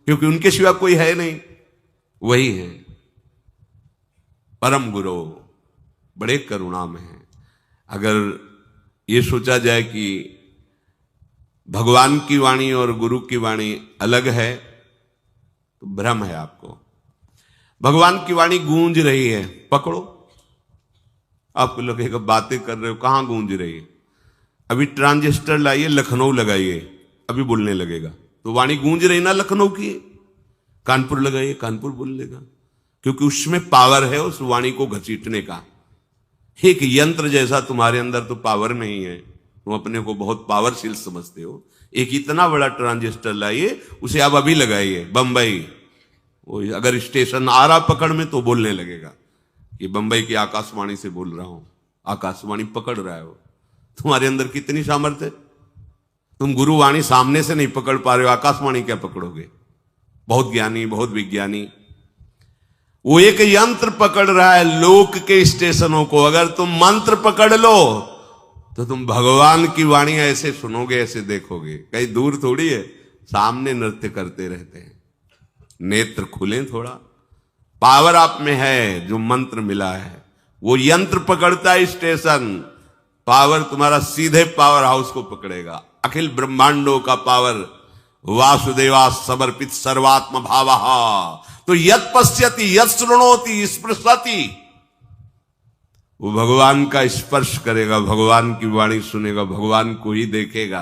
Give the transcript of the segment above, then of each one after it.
क्योंकि उनके सिवा कोई है नहीं, वही है परम गुरु, बड़े करुणा में है। अगर ये सोचा जाए कि भगवान की वाणी और गुरु की वाणी अलग है तो भ्रम है आपको। भगवान की वाणी गूंज रही है, पकड़ो, आपको लगेगा बातें कर रहे हो, कहां गूंज रही है? अभी ट्रांजिस्टर लाइए, लखनऊ लगाइए, अभी बोलने लगेगा। तो वाणी गूंज रही ना लखनऊ की। कानपुर लगाइए, कानपुर बोल लेगा, क्योंकि उसमें पावर है उस वाणी को घसीटने का। एक यंत्र जैसा तुम्हारे अंदर तो पावर नहीं है, तुम अपने को बहुत पावरशील समझते हो। एक इतना बड़ा ट्रांजिस्टर लाइए, उसे आप अभी लगाइए बंबई, वो अगर स्टेशन आ रहा पकड़ में तो बोलने लगेगा कि बंबई की आकाशवाणी से बोल रहा हूं। आकाशवाणी पकड़ रहा है वो। तुम्हारे अंदर कितनी सामर्थ्य है? तुम गुरुवाणी सामने से नहीं पकड़ पा रहे हो, आकाशवाणी क्या पकड़ोगे? बहुत ज्ञानी, बहुत विज्ञानी, वो एक यंत्र पकड़ रहा है लोक के स्टेशनों को। अगर तुम मंत्र पकड़ लो तो तुम भगवान की वाणी ऐसे सुनोगे, ऐसे देखोगे, कहीं दूर थोड़ी है, सामने नृत्य करते रहते हैं। नेत्र खुले थोड़ा, पावर आप में है, जो मंत्र मिला है वो यंत्र पकड़ता है स्टेशन। पावर तुम्हारा सीधे पावर हाउस को पकड़ेगा। अखिल ब्रह्मांडों का पावर वासुदेवा समर्पित सर्वात्म भावः। तो यत् पश्यति यत् शृणोति स्पृशति, वो भगवान का स्पर्श करेगा, भगवान की वाणी सुनेगा, भगवान को ही देखेगा।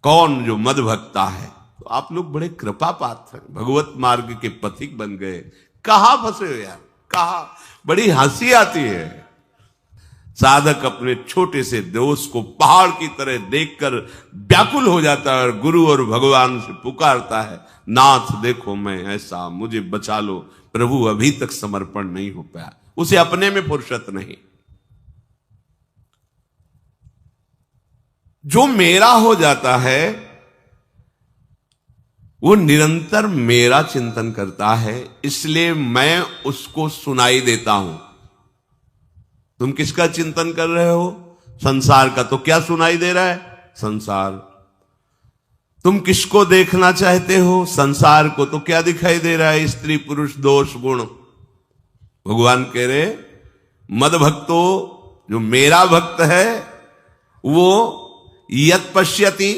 कौन? जो मद भक्ता है। तो आप लोग बड़े कृपा पात्र हैं, भगवत मार्ग के पथिक बन गए। कहां फंसे हो यार, कहां? बड़ी हंसी आती है। साधक अपने छोटे से दोष को पहाड़ की तरह देखकर व्याकुल हो जाता है और गुरु और भगवान से पुकारता है, नाथ देखो मैं ऐसा, मुझे बचा लो। प्रभु अभी तक समर्पण नहीं हो पाया, उसे अपने में फुर्सत नहीं। जो मेरा हो जाता है वो निरंतर मेरा चिंतन करता है, इसलिए मैं उसको सुनाई देता हूं। तुम किसका चिंतन कर रहे हो? संसार का। तो क्या सुनाई दे रहा है? संसार। तुम किसको देखना चाहते हो? संसार को। तो क्या दिखाई दे रहा है? स्त्री पुरुष दोष गुण। भगवान कह रहे मद भक्तो, जो मेरा भक्त है वो यत् पश्यति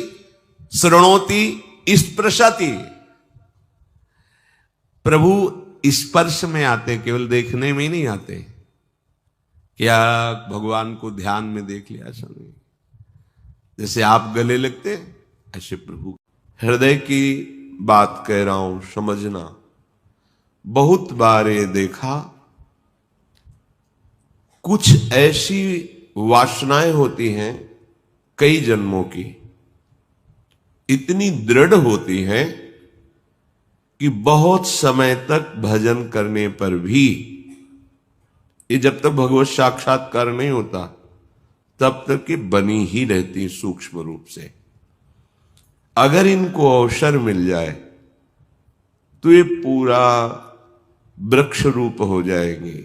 शृणोति स्पृशति। प्रभु स्पर्श में आते, केवल देखने में ही नहीं आते। क्या भगवान को ध्यान में देख लिया? ऐसा नहीं। जैसे आप गले लगते ऐसे प्रभु। हृदय की बात कह रहा हूं, समझना। बहुत बार ये देखा, कुछ ऐसी वासनाएं होती हैं कई जन्मों की, इतनी दृढ़ होती हैं कि बहुत समय तक भजन करने पर भी, ये जब तक भगवत साक्षात्कार नहीं होता तब तक ये बनी ही रहती सूक्ष्म रूप से। अगर इनको अवसर मिल जाए तो ये पूरा वृक्ष रूप हो जाएंगे।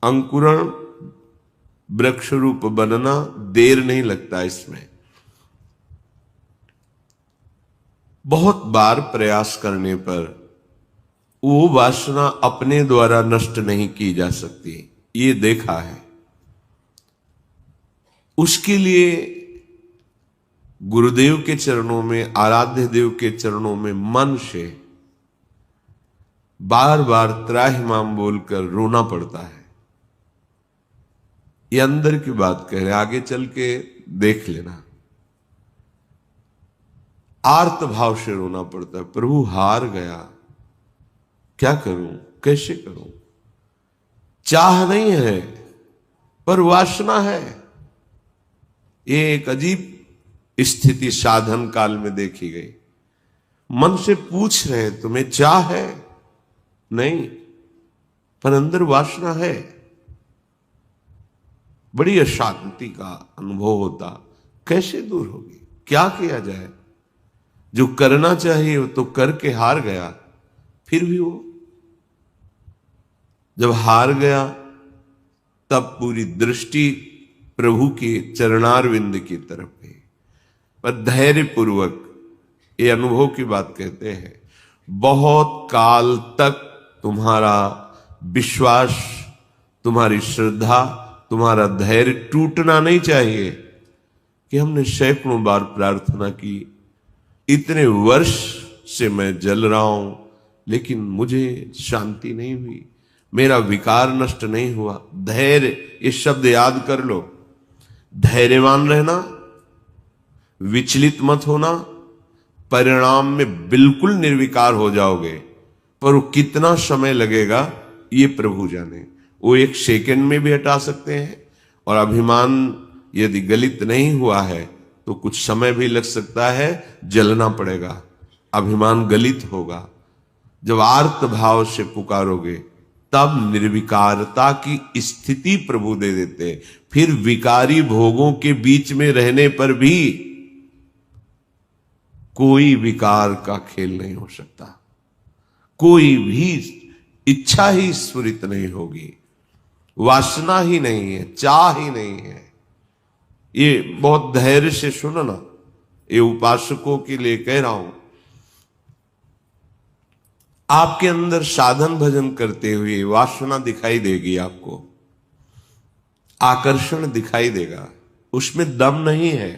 अंकुरण वृक्ष रूप बनना देर नहीं लगता इसमें। बहुत बार प्रयास करने पर वो वासना अपने द्वारा नष्ट नहीं की जा सकती, ये देखा है। उसके लिए गुरुदेव के चरणों में, आराध्य देव के चरणों में मन से बार बार त्राहिमाम बोलकर रोना पड़ता है। ये अंदर की बात कह रहे, आगे चल के देख लेना। आर्त भाव से रोना पड़ता है, प्रभु हार गया, क्या करूं, कैसे करूं? चाह नहीं है पर वासना है। ये एक अजीब स्थिति साधन काल में देखी गई। मन से पूछ रहे तुम्हें चाह है? नहीं, पर अंदर वासना है। बड़ी अशांति का अनुभव होता। कैसे दूर होगी? क्या किया जाए? जो करना चाहिए वो तो करके हार गया। फिर भी वो जब हार गया तब पूरी दृष्टि प्रभु के चरणारविंद की तरफ गई। पर धैर्य पूर्वक ये अनुभव की बात कहते हैं। बहुत काल तक तुम्हारा विश्वास, तुम्हारी श्रद्धा, तुम्हारा धैर्य टूटना नहीं चाहिए कि हमने सैकड़ों बार प्रार्थना की, इतने वर्ष से मैं जल रहा हूं लेकिन मुझे शांति नहीं हुई, मेरा विकार नष्ट नहीं हुआ। धैर्य, ये शब्द याद कर लो। धैर्यवान रहना, विचलित मत होना, परिणाम में बिल्कुल निर्विकार हो जाओगे। पर वो कितना समय लगेगा ये प्रभु जाने। वो 1 सेकंड में भी हटा सकते हैं, और अभिमान यदि गलित नहीं हुआ है तो कुछ समय भी लग सकता है, जलना पड़ेगा, अभिमान गलित होगा। जब आर्त भाव से पुकारोगे तब निर्विकारता की स्थिति प्रभु दे देते। फिर विकारी भोगों के बीच में रहने पर भी कोई विकार का खेल नहीं हो सकता, कोई भी इच्छा ही स्फुरित नहीं होगी, वासना ही नहीं है, चाह ही नहीं है। ये बहुत धैर्य से सुनो ना, ये उपासकों के लिए कह रहा हूं। आपके अंदर साधन भजन करते हुए वासना दिखाई देगी, आपको आकर्षण दिखाई देगा, उसमें दम नहीं है,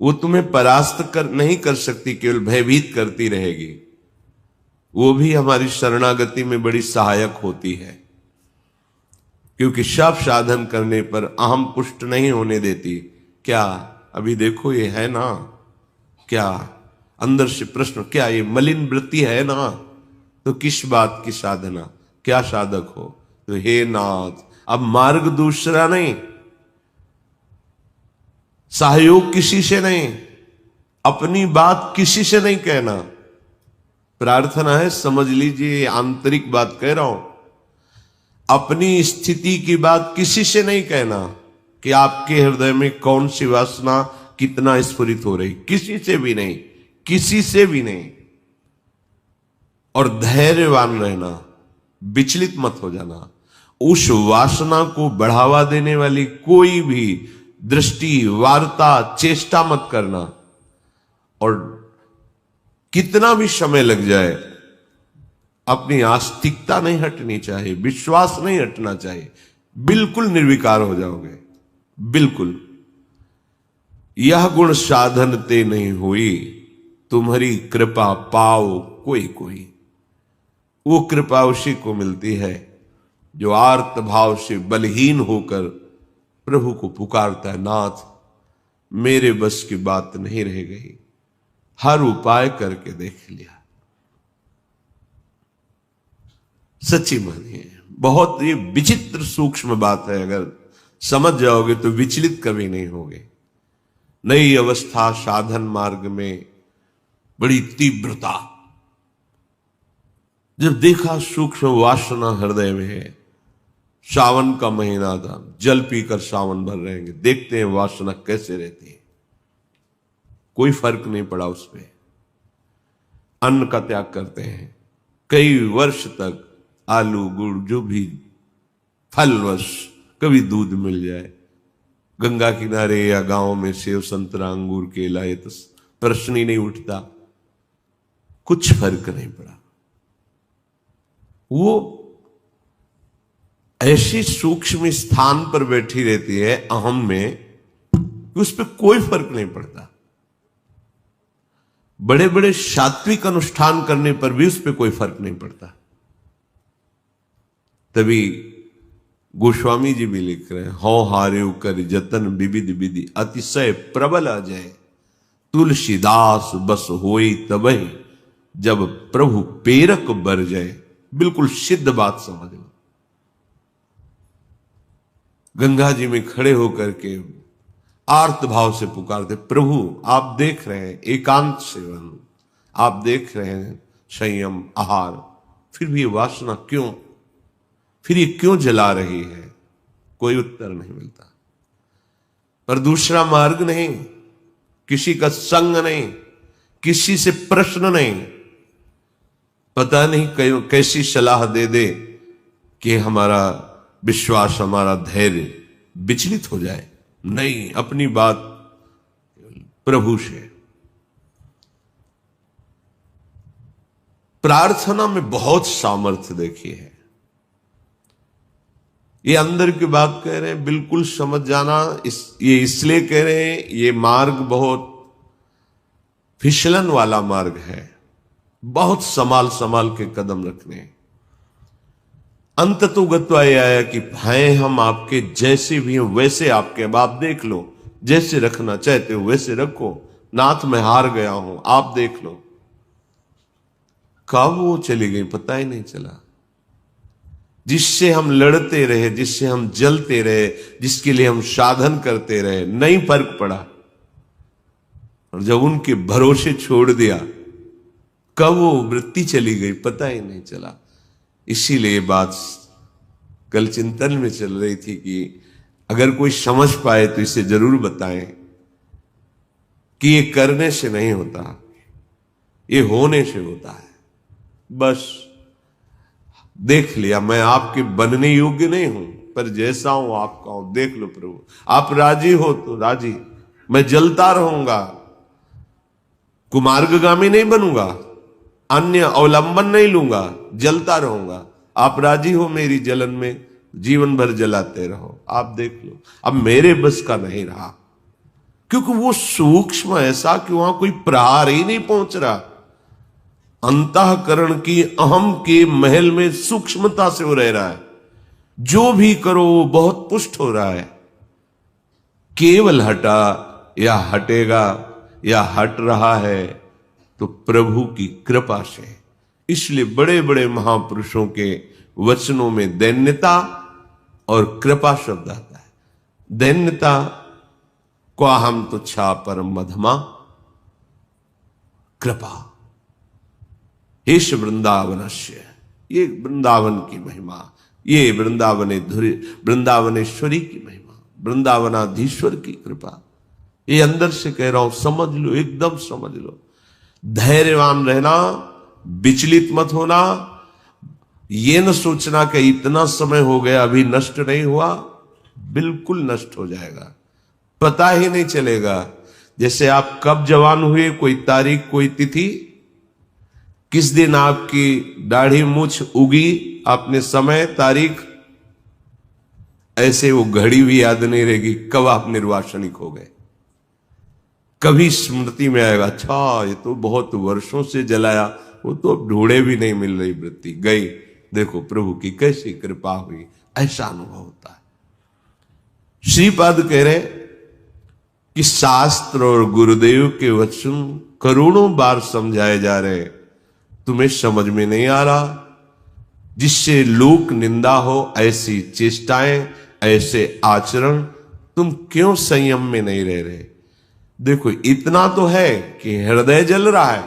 वो तुम्हें परास्त नहीं कर सकती, केवल भयभीत करती रहेगी। वो भी हमारी शरणागति में बड़ी सहायक होती है, क्योंकि सब साधन करने पर अहम पुष्ट नहीं होने देती। क्या अभी देखो ये है ना, क्या अंदर से प्रश्न, क्या ये मलिन वृत्ति है ना, तो किस बात की साधना, क्या साधक हो। तो हे नाथ, अब मार्ग दूसरा नहीं, सहयोग किसी से नहीं, अपनी बात किसी से नहीं कहना। प्रार्थना है, समझ लीजिए आंतरिक बात कह रहा हूं। अपनी स्थिति की बात किसी से नहीं कहना कि आपके हृदय में कौन सी वासना कितना स्फुरित हो रही, किसी से भी नहीं, किसी से भी नहीं। और धैर्यवान रहना, विचलित मत हो जाना। उस वासना को बढ़ावा देने वाली कोई भी दृष्टि, वार्ता, चेष्टा मत करना। और कितना भी समय लग जाए, अपनी आस्तिकता नहीं हटनी चाहिए, विश्वास नहीं हटना चाहिए, बिल्कुल निर्विकार हो जाओगे, बिल्कुल। यह गुण साधन ते नहीं हुई, तुम्हारी कृपा पाओ कोई कोई। वो कृपा उसी को मिलती है जो आर्त भाव से बलहीन होकर प्रभु को पुकारता है, नाथ मेरे बस की बात नहीं रह गई, हर उपाय करके देख लिया। सच्ची मानिए, बहुत ये विचित्र सूक्ष्म बात है, अगर समझ जाओगे तो विचलित कभी नहीं होगे। नई अवस्था साधन मार्ग में बड़ी तीव्रता, जब देखा सूक्ष्म वासना हृदय में है। सावन का महीना था, जल पीकर सावन भर रहेंगे, देखते हैं वासना कैसे रहती है। कोई फर्क नहीं पड़ा उस पर, अन्न का त्याग करते हैं, कई वर्ष तक आलू गुड़ जो भी फलवश, कभी दूध मिल जाए, गंगा किनारे या गांव में सेव संतरा अंगूर केला, ये तो प्रश्न ही नहीं उठता, कुछ फर्क नहीं पड़ा। वो ऐसी सूक्ष्म स्थान पर बैठी रहती है अहम में कि उस पर कोई फर्क नहीं पड़ता। बड़े बड़े सात्विक अनुष्ठान करने पर भी उस पर कोई फर्क नहीं पड़ता। तभी गोस्वामी जी भी लिख रहे हैं, हौ हारे कर जतन विविध विधि अतिशय प्रबल अजय, तुलसीदास बस होई तबहि जब प्रभु पेरक बर जाए। बिल्कुल सिद्ध बात समझ लो। गंगा जी में खड़े होकर के आर्त भाव से पुकारते, प्रभु आप देख रहे हैं एकांत सेवन, आप देख रहे हैं संयम आहार, फिर भी ये वासना क्यों, फिर ये क्यों जला रही है? कोई उत्तर नहीं मिलता। पर दूसरा मार्ग नहीं, किसी का संग नहीं, किसी से प्रश्न नहीं, पता नहीं कैसी सलाह दे दे कि हमारा विश्वास, हमारा धैर्य विचलित हो जाए। नहीं, अपनी बात प्रभु से। प्रार्थना में बहुत सामर्थ्य देखी है। ये अंदर की बात कह रहे हैं, बिल्कुल समझ जाना। ये इसलिए कह रहे हैं, ये मार्ग बहुत फिसलन वाला मार्ग है, बहुत संभाल संभाल के कदम रखने। अंत तो गत्वा ये आया कि हैं हम आपके, जैसे भी हैं वैसे आपके। अब आप देख लो, जैसे रखना चाहते हो वैसे रखो। नाथ मैं हार गया हूं, आप देख लो। कब वो चली गई पता ही नहीं चला। जिससे हम लड़ते रहे, जिससे हम जलते रहे, जिसके लिए हम साधन करते रहे, नहीं फर्क पड़ा। और जब उनके भरोसे छोड़ दिया, कब वो वृत्ति चली गई पता ही नहीं चला। इसीलिए बात कल चिंतन में चल रही थी कि अगर कोई समझ पाए तो इसे जरूर बताएं कि ये करने से नहीं होता, ये होने से होता है। बस देख लिया, मैं आपके बनने योग्य नहीं हूं, पर जैसा हूं आपका हूं। देख लो प्रभु, आप राजी हो तो राजी, मैं जलता रहूंगा, कुमार्गगामी नहीं बनूंगा, अन्य अवलंबन नहीं लूंगा, जलता रहूंगा। आप राजी हो मेरी जलन में, जीवन भर जलाते रहो। आप देख लो, अब मेरे बस का नहीं रहा, क्योंकि वो सूक्ष्म ऐसा कि वहां कोई प्रहार ही नहीं पहुंच रहा। अंतःकरण की अहम के महल में सूक्ष्मता से वो रह रहा है। जो भी करो वो बहुत पुष्ट हो रहा है। केवल हटा या हटेगा या हट रहा है तो प्रभु की कृपा से। इसलिए बड़े बड़े महापुरुषों के वचनों में दैन्यता और कृपा शब्द आता है। दैन्यता क्वा हम तुच्छा परम मधमा, कृपा हेश वृंदावनस्य। ये वृंदावन की महिमा, ये वृंदावनेश्वरी की महिमा, वृंदावनाधीश्वर की कृपा। ये अंदर से कह रहा हूं, समझ लो, एकदम समझ लो। धैर्यवान रहना, विचलित मत होना, ये न सोचना कि इतना समय हो गया अभी नष्ट नहीं हुआ। बिल्कुल नष्ट हो जाएगा, पता ही नहीं चलेगा। जैसे आप कब जवान हुए, कोई तारीख, कोई तिथि, किस दिन आपकी दाढ़ी मूछ उगी, आपने समय, तारीख, ऐसे वो घड़ी भी याद नहीं रहेगी कब आप निर्वासनिक हो गए। कभी स्मृति में आएगा, अच्छा ये तो बहुत वर्षों से जलाया, वो तो अब ढूंढे भी नहीं मिल रही वृत्ति, गई। देखो प्रभु की कैसी कृपा हुई, ऐसा अनुभव होता है। श्रीपाद कह रहे कि शास्त्र और गुरुदेव के वचन करोड़ों बार समझाए जा रहे, तुम्हें समझ में नहीं आ रहा। जिससे लोक निंदा हो, ऐसी चेष्टाएं, ऐसे आचरण, तुम क्यों संयम में नहीं रह रहे। देखो इतना तो है कि हृदय जल रहा है,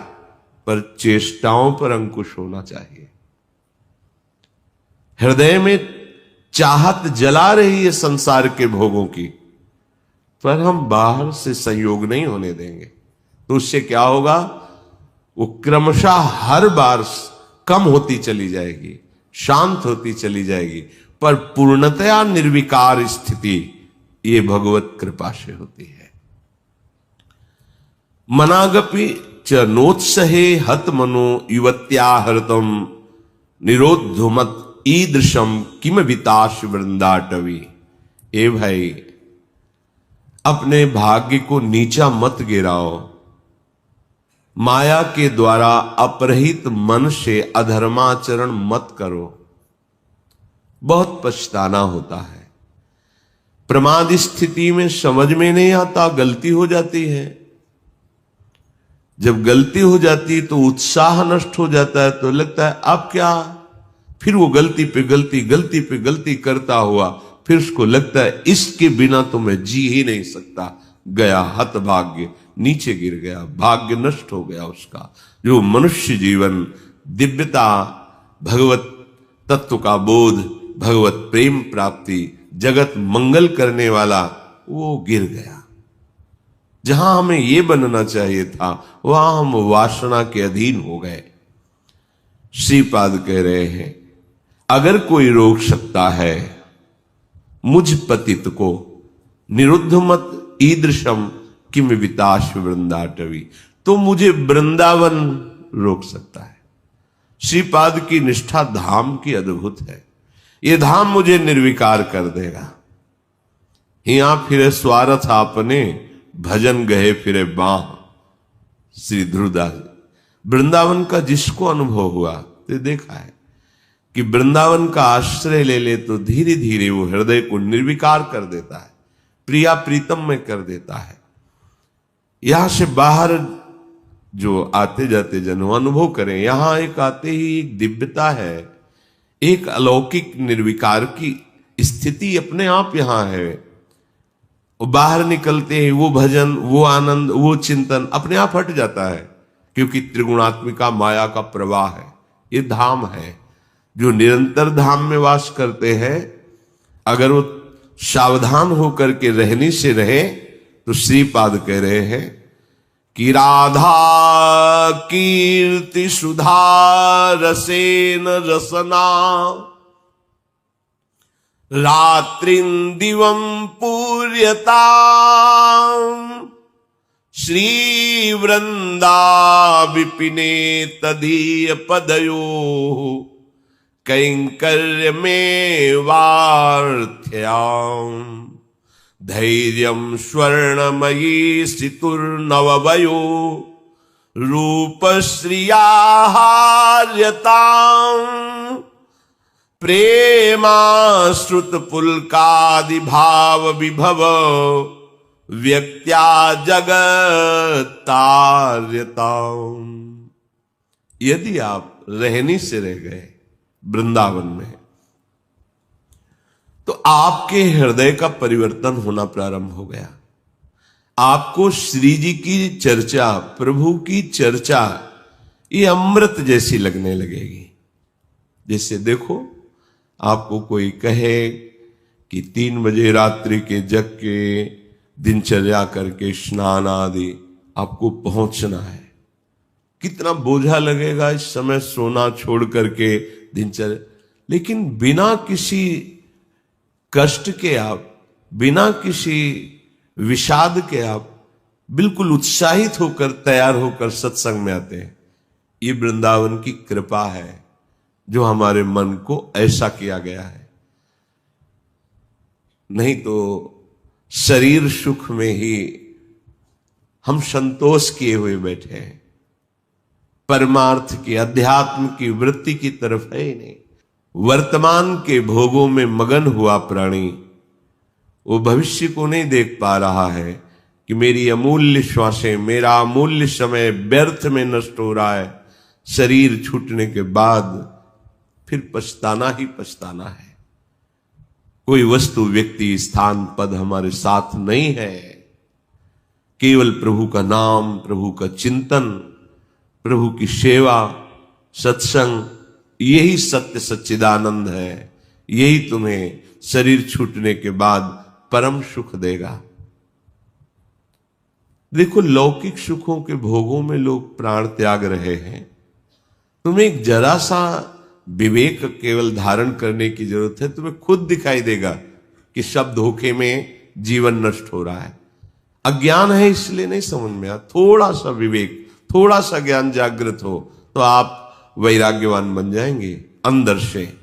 पर चेष्टाओं पर अंकुश होना चाहिए। हृदय में चाहत जला रही है संसार के भोगों की, पर हम बाहर से संयोग नहीं होने देंगे। तो उससे क्या होगा, वो क्रमशः हर बार कम होती चली जाएगी, शांत होती चली जाएगी, पर पूर्णतया निर्विकार स्थिति ये भगवत कृपा से होती है। मनागपि च नोत्सहे हत मनो युवत्या हृतम निरोधुमत ईदृशम किम विताश वृंदाटवी। ए भाई, अपने भाग्य को नीचा मत गिराओ। माया के द्वारा अपरहित मन से अधर्माचरण मत करो, बहुत पछताना होता है। प्रमाद स्थिति में समझ में नहीं आता, गलती हो जाती है। जब गलती हो जाती है तो उत्साह नष्ट हो जाता है, तो लगता है अब क्या, फिर वो गलती पे गलती, गलती पे गलती करता हुआ, फिर उसको लगता है इसके बिना तो मैं जी ही नहीं सकता। गया हतभाग्य, नीचे गिर गया, भाग्य नष्ट हो गया उसका। जो मनुष्य जीवन, दिव्यता, भगवत तत्व का बोध, भगवत प्रेम प्राप्ति, जगत मंगल करने वाला, वो गिर गया। जहां हमें ये बनना चाहिए था, वहां हम वासना के अधीन हो गए। श्रीपाद कह रहे हैं, अगर कोई रोक सकता है मुझ पतित को, निरुद्ध मत ईदृशम किम विताश वृंदाटवी, तो मुझे वृंदावन रोक सकता है। श्रीपाद की निष्ठा धाम की अद्भुत है। ये धाम मुझे निर्विकार कर देगा। हिया फिरे स्वार्थ आपने, भजन गए फिरे बाह। श्री ध्रुवदास। वृंदावन का जिसको अनुभव हुआ तो देखा है कि वृंदावन का आश्रय ले ले तो धीरे धीरे वो हृदय को निर्विकार कर देता है, प्रिया प्रीतम में कर देता है। यहां से बाहर जो आते जाते जन अनुभव करें, यहां एक आते ही एक दिव्यता है, एक अलौकिक निर्विकार की स्थिति अपने आप यहां है। और बाहर निकलते ही वो भजन, वो आनंद, वो चिंतन अपने आप हट जाता है, क्योंकि त्रिगुणात्मिका माया का प्रवाह है। ये धाम है। जो निरंतर धाम में वास करते हैं, अगर वो सावधान होकर के रहने से रहे तो श्रीपाद कह रहे हैं कि राधा कीर्ति सुधा रसेन रसना, रात्रिं दिवं पूर्यता, श्री वृंदा विपिने तदीय पदयो, कैंकर्य में वार्थ्याम, धैर्यं स्वर्णमयी सितुर्नववयो, रूपश्रिया हार्यताम्, प्रेमाश्रुत पुलकादि भाव विभव, व्यक्त्या जगत्तार्यताम्। यदि आप रहने से रह गए वृंदावन में तो आपके हृदय का परिवर्तन होना प्रारंभ हो गया। आपको श्री जी की चर्चा, प्रभु की चर्चा, ये अमृत जैसी लगने लगेगी। जैसे देखो, आपको कोई कहे कि 3 बजे रात्रि के जग के दिनचर्या करके स्नान आदि आपको पहुंचना है, कितना बोझा लगेगा इस समय सोना छोड़ करके दिनचर्या। लेकिन बिना किसी कष्ट के आप, बिना किसी विषाद के आप बिल्कुल उत्साहित होकर, तैयार होकर सत्संग में आते हैं। ये वृंदावन की कृपा है जो हमारे मन को ऐसा किया गया है। नहीं तो शरीर सुख में ही हम संतोष किए हुए बैठे हैं, परमार्थ की, अध्यात्म की वृत्ति की तरफ है ही नहीं। वर्तमान के भोगों में मगन हुआ प्राणी वो भविष्य को नहीं देख पा रहा है कि मेरी अमूल्य श्वासें, मेरा अमूल्य समय व्यर्थ में नष्ट हो रहा है। शरीर छूटने के बाद फिर पछताना ही पछताना है। कोई वस्तु, व्यक्ति, स्थान, पद हमारे साथ नहीं है। केवल प्रभु का नाम, प्रभु का चिंतन, प्रभु की सेवा, सत्संग, यही सत्य सच्चिदानंद है। यही तुम्हें शरीर छूटने के बाद परम सुख देगा। देखो, लौकिक सुखों के भोगों में लोग प्राण त्याग रहे हैं। तुम्हें एक जरा सा विवेक केवल धारण करने की जरूरत है। तुम्हें खुद दिखाई देगा कि सब धोखे में जीवन नष्ट हो रहा है। अज्ञान है इसलिए नहीं समझ में आ। थोड़ा सा विवेक, थोड़ा सा ज्ञान जागृत हो तो आप वैराग्यवान बन जाएंगे अंदर से।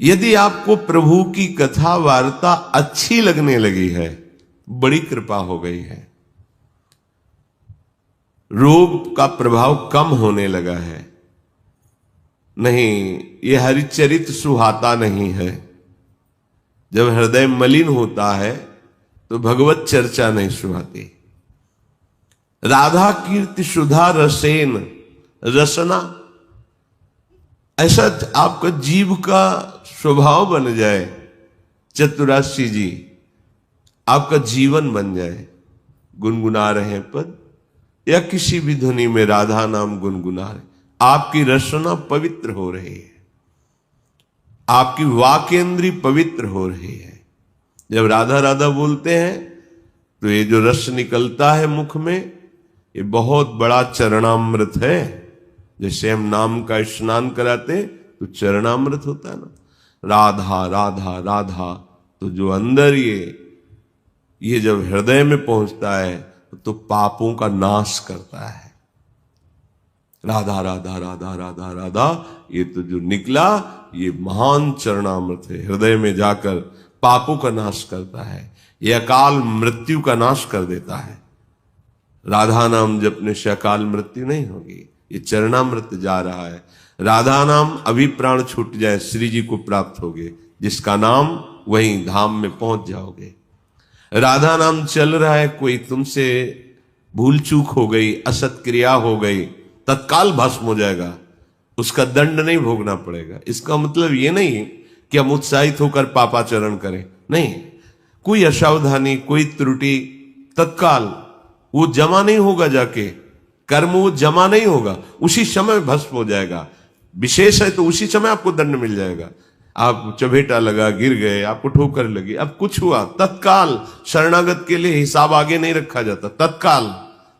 यदि आपको प्रभु की कथा वार्ता अच्छी लगने लगी है, बड़ी कृपा हो गई है। रोग का प्रभाव कम होने लगा है। नहीं, यह हरिचरित सुहाता नहीं है। जब हृदय मलिन होता है तो भगवत चर्चा नहीं सुहाती। राधा कीर्ति सुधा रसेन, रसना, ऐसा आपका जीव का स्वभाव बन जाए। चतुराशी जी, आपका जीवन बन जाए। गुनगुना रहे हैं पद या किसी भी ध्वनि में राधा नाम गुनगुना रहे, आपकी रसना पवित्र हो रही है, आपकी वाकेंद्री पवित्र हो रही है। जब राधा राधा बोलते हैं तो ये जो रस निकलता है मुख में, ये बहुत बड़ा चरणामृत है। जैसे हम नाम का स्नान कराते तो चरणामृत होता है ना, राधा राधा राधा। तो जो अंदर ये जब हृदय में पहुंचता है तो पापों का नाश करता है। राधा राधा राधा राधा राधा, ये तो जो निकला ये महान चरणामृत है, हृदय में जाकर पापों का नाश करता है, ये अकाल मृत्यु का नाश कर देता है। राधा नाम जपने से अकाल मृत्यु नहीं होगी, ये चरणामृत जा रहा है। राधा नाम अभी प्राण छूट जाए श्री जी को प्राप्त होगे, जिसका नाम वहीं धाम में पहुंच जाओगे। राधा नाम चल रहा है, कोई तुमसे भूल चूक हो गई, असत क्रिया हो गई, तत्काल भस्म हो जाएगा, उसका दंड नहीं भोगना पड़ेगा। इसका मतलब ये नहीं कि हम उत्साहित होकर पापाचरण करें, नहीं, कोई असावधानी कोई त्रुटि तत्काल वो जमा नहीं होगा, जाके कर्म वो जमा नहीं होगा, उसी समय भस्म हो जाएगा। विशेष है तो उसी समय आपको दंड मिल जाएगा। आप चबेटा लगा, गिर गए, आपको ठोकर लगी, अब कुछ हुआ, तत्काल शरणागत के लिए हिसाब आगे नहीं रखा जाता,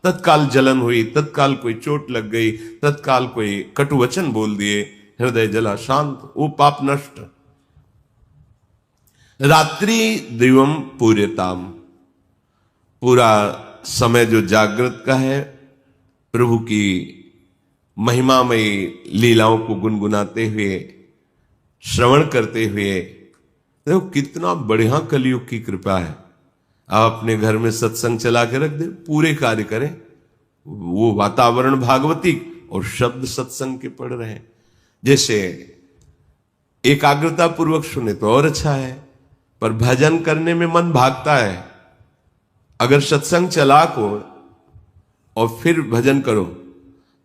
तत्काल जलन हुई, तत्काल कोई चोट लग गई, तत्काल कोई कटु वचन बोल दिए, हृदय जला, शांत, वो पाप नष्ट। रात्रि दिवम पूर्यताम, पूरा समय जो जागृत का है, प्रभु की महिमामयी लीलाओं को गुनगुनाते हुए, श्रवण करते हुए, देखो कितना बढ़िया कलयुग की कृपा है। आप अपने घर में सत्संग चला के रख दे, पूरे कार्य करें, वो वातावरण भागवतिक और शब्द सत्संग के पढ़ रहे हैं। जैसे एकाग्रता पूर्वक सुने तो और अच्छा है, पर भजन करने में मन भागता है। अगर सत्संग चला को और फिर भजन करो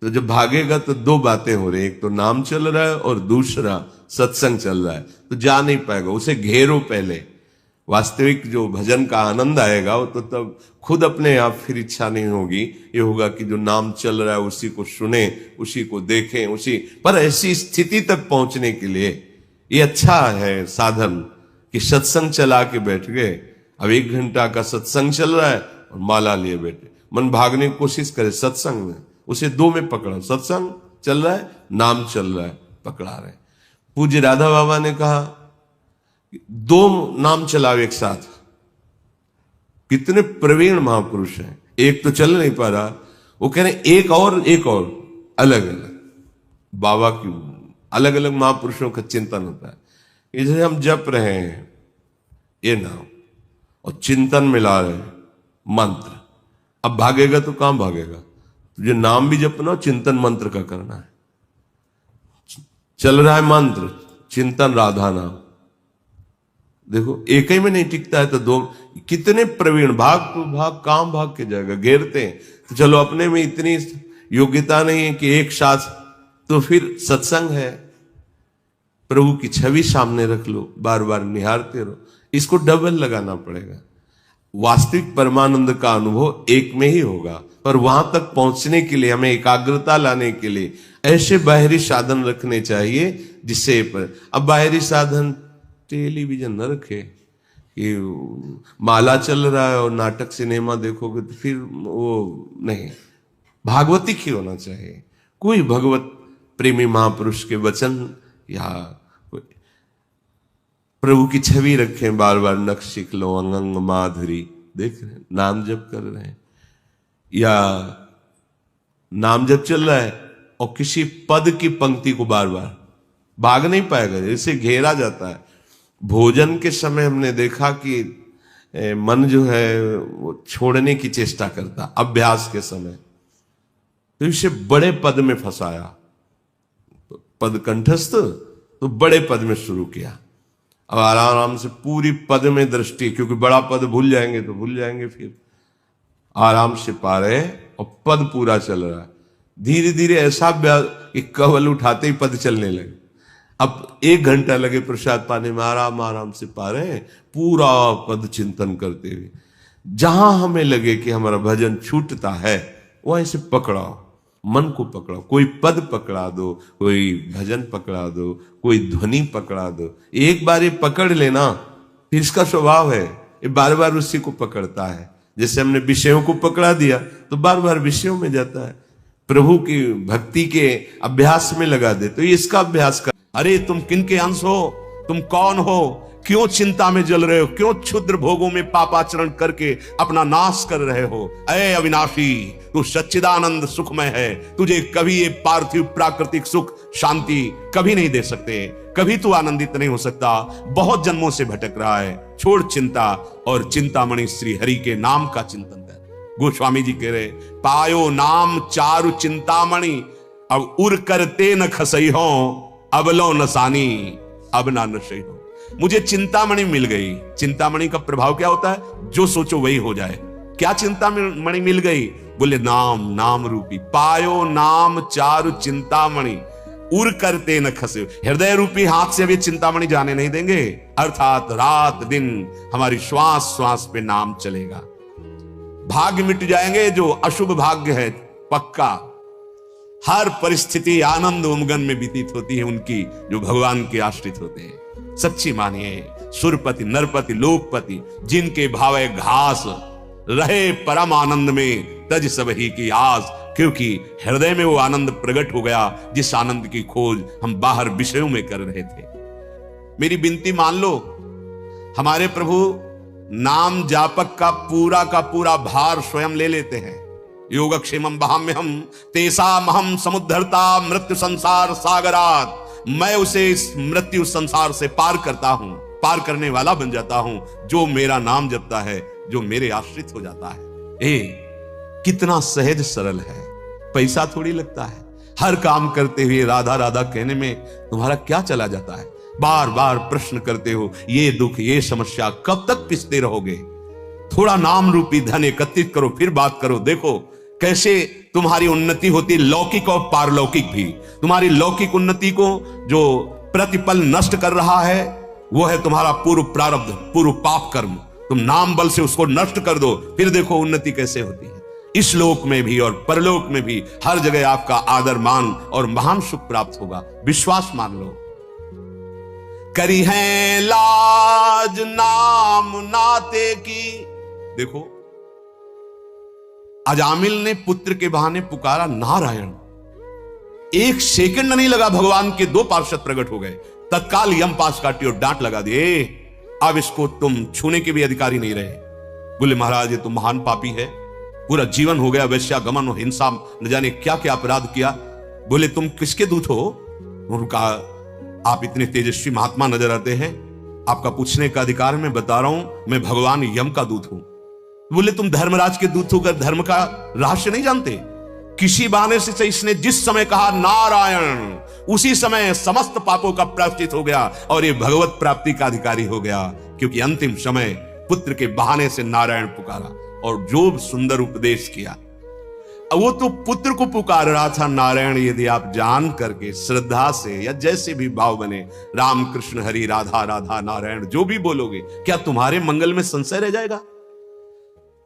तो जब भागेगा तो दो बातें हो रही, एक तो नाम चल रहा है और दूसरा सत्संग चल रहा है, तो जा नहीं पाएगा। उसे घेरो पहले, वास्तविक जो भजन का आनंद आएगा वो तो तब खुद अपने आप फिर इच्छा नहीं होगी, ये होगा कि जो नाम चल रहा है उसी को सुने, उसी को देखें, उसी पर। ऐसी स्थिति तक पहुंचने के लिए ये अच्छा है साधन कि सत्संग चला के बैठ गए। अब 1 घंटा का सत्संग चल रहा है और माला लिए बैठे, मन भागने की कोशिश करे सत्संग में, उसे 2 में पकड़ा, सत्संग चल रहा है, नाम चल रहा है, पकड़ा रहे। पूज्य राधा बाबा ने कहा 2 नाम चलाओ एक साथ। कितने प्रवीण महापुरुष हैं, एक तो चल नहीं पा रहा, वो कह रहे एक और अलग अलग। बाबा की अलग अलग महापुरुषों का चिंतन होता है। इसे हम जप रहे हैं ये नाम और चिंतन मिला रहे हैं मंत्र, अब भागेगा तो कहां भागेगा? तुझे नाम भी जपना, चिंतन मंत्र का करना है। चल रहा है मंत्र, चिंतन राधा नाम, देखो एक ही में नहीं टिकता है तो 2। कितने प्रवीण, भाग तो भाग, काम भाग के जाएगा, घेरते हैं। तो चलो अपने में इतनी योग्यता नहीं है कि एक साथ, तो फिर सत्संग है, प्रभु की छवि सामने रख लो, बार बार निहारते रहो, इसको डबल लगाना पड़ेगा। वास्तविक परमानंद का अनुभव एक में ही होगा, पर वहां तक पहुंचने के लिए हमें एकाग्रता लाने के लिए ऐसे बाहरी साधन रखने चाहिए जिससे अब बाहरी साधन टेलीविजन न रखे कि माला चल रहा है और नाटक सिनेमा देखोगे तो फिर वो नहीं, भागवतिक ही होना चाहिए। कोई भगवत प्रेमी महापुरुष के वचन या प्रभु की छवि रखें, बार बार नक्श सीख लो, अंग माधुरी देख रहे हैं, नाम जप कर रहे हैं, या नाम जप चल रहा है और किसी पद की पंक्ति को बार बार भाग नहीं पाएगा, इसे घेरा जाता है। भोजन के समय हमने देखा कि मन जो है वो छोड़ने की चेष्टा करता, अभ्यास के समय, तो इसे बड़े पद में फंसाया, पद कंठस्थ, तो बड़े पद में शुरू किया। अब आराम से पूरी पद में दृष्टि, क्योंकि बड़ा पद भूल जाएंगे तो भूल जाएंगे, फिर आराम से पा रहे और पद पूरा चल रहा है। धीरे धीरे ऐसा कि कवल उठाते ही पद चलने लगे। अब 1 घंटा लगे प्रसाद पाने में, आराम से पा रहे हैं, पूरा पद चिंतन करते हुए। जहां हमें लगे कि हमारा भजन छूटता है वहीं से पकड़ाओ, मन को पकड़ाओ, कोई पद पकड़ा दो, कोई भजन पकड़ा दो, कोई ध्वनि पकड़ा दो। एक बार ये पकड़ लेना, फिर इसका स्वभाव है ये बार बार उसी को पकड़ता है। जैसे हमने विषयों को पकड़ा दिया तो बार बार विषयों में जाता है। प्रभु की भक्ति के अभ्यास में लगा दे तो ये इसका अभ्यास कर। अरे तुम किन के अंश हो, तुम कौन हो, क्यों चिंता में जल रहे हो? क्यों क्षुद्र भोगों में पापाचरण करके अपना नाश कर रहे हो? अये अविनाशी, तू सच्चिदानंद सुखमय है। तुझे कभी ये पार्थिव प्राकृतिक सुख शांति कभी नहीं दे सकते, कभी तू आनंदित नहीं हो सकता। बहुत जन्मों से भटक रहा है। छोड़ चिंता और चिंतामणि श्री हरि के नाम का चिंतन कर। गोस्वामी जी कह रहे, पायो नाम चारु चिंतामणि, अब उर करते न खसई हो, अब लो नसानी, अब ना नशई हो। मुझे चिंतामणि मिल गई। चिंतामणि का प्रभाव क्या होता है? जो सोचो वही हो जाए। क्या चिंतामणि मिल गई? बोले नाम, नाम रूपी। पायो नाम चारु चिंतामणि, उर करते न खसे। हृदय रूपी हाथ से भी चिंतामणि जाने नहीं देंगे। अर्थात रात दिन हमारी श्वास श्वास पे नाम चलेगा। भाग्य मिट जाएंगे, जो अशुभ भाग्य है पक्का। हर परिस्थिति आनंद उमगन में व्यतीत होती है उनकी जो भगवान के आश्रित होते हैं। सच्ची मानिए, सुरपति नरपति लोकपति, जिनके भावे घास रहे परम आनंद में, तज सब ही की आस। क्योंकि हृदय में वो आनंद प्रकट हो गया जिस आनंद की खोज हम बाहर विषयों में कर रहे थे। मेरी विनती मान लो, हमारे प्रभु नाम जापक का पूरा भार स्वयं ले लेते हैं। योगक्षेमं वहाम्यहं तेषामहं समुद्धरता मृत्यु संसार सागरात। मैं उसे इस मृत्यु संसार से पार करता हूं, पार करने वाला बन जाता हूं, जो मेरा नाम जपता है, जो मेरे आश्रित हो जाता है। कितना सहज सरल है, पैसा थोड़ी लगता है। हर काम करते हुए राधा राधा कहने में तुम्हारा क्या चला जाता है? बार बार प्रश्न करते हो, ये दुख ये समस्या कब तक पिसते रहोगे? थोड़ा नाम रूपी धन एकत्रित करो, फिर बात करो। देखो कैसे तुम्हारी उन्नति होती, लौकिक और पारलौकिक भी। तुम्हारी लौकिक उन्नति को जो प्रतिपल नष्ट कर रहा है वो है तुम्हारा पूर्व प्रारब्ध, पूर्व पाप कर्म। तुम नाम बल से उसको नष्ट कर दो, फिर देखो उन्नति कैसे होती है। इस लोक में भी और परलोक में भी हर जगह आपका आदर मान और महान सुख प्राप्त होगा। विश्वास मान लो। करी है लाज नाम नाते की। देखो अजामिल ने पुत्र के बहाने पुकारा नारायण। एक सेकंड नहीं लगा, भगवान के दो पार्षद प्रकट हो गए। तत्काल यम पास काटी और डांट लगा दिए, अब इसको तुम छूने के भी अधिकारी नहीं रहे। बोले महाराज ये तो महान पापी है, पूरा जीवन हो गया वैश्यागमन और हिंसा, न जाने क्या क्या अपराध किया। बोले तुम किसके दूत हो? उन्होंने कहा आप इतने तेजस्वी महात्मा नजर आते हैं, आपका पूछने का अधिकार मैं बता रहा हूं, मैं भगवान यम का दूत हूं। बोले तुम धर्मराज के दूत होकर धर्म का रहस्य नहीं जानते? किसी बहाने से इसने जिस समय कहा नारायण, उसी समय समस्त पापों का प्रायश्चित हो गया और ये भगवत प्राप्ति का अधिकारी हो गया। क्योंकि अंतिम समय पुत्र के बहाने से नारायण पुकारा और जो सुंदर उपदेश किया। वो तो पुत्र को पुकार रहा था नारायण। यदि आप जान करके श्रद्धा से या जैसे भी भाव बने, राम कृष्ण हरि राधा राधा नारायण जो भी बोलोगे, क्या तुम्हारे मंगल में संशय रह जाएगा?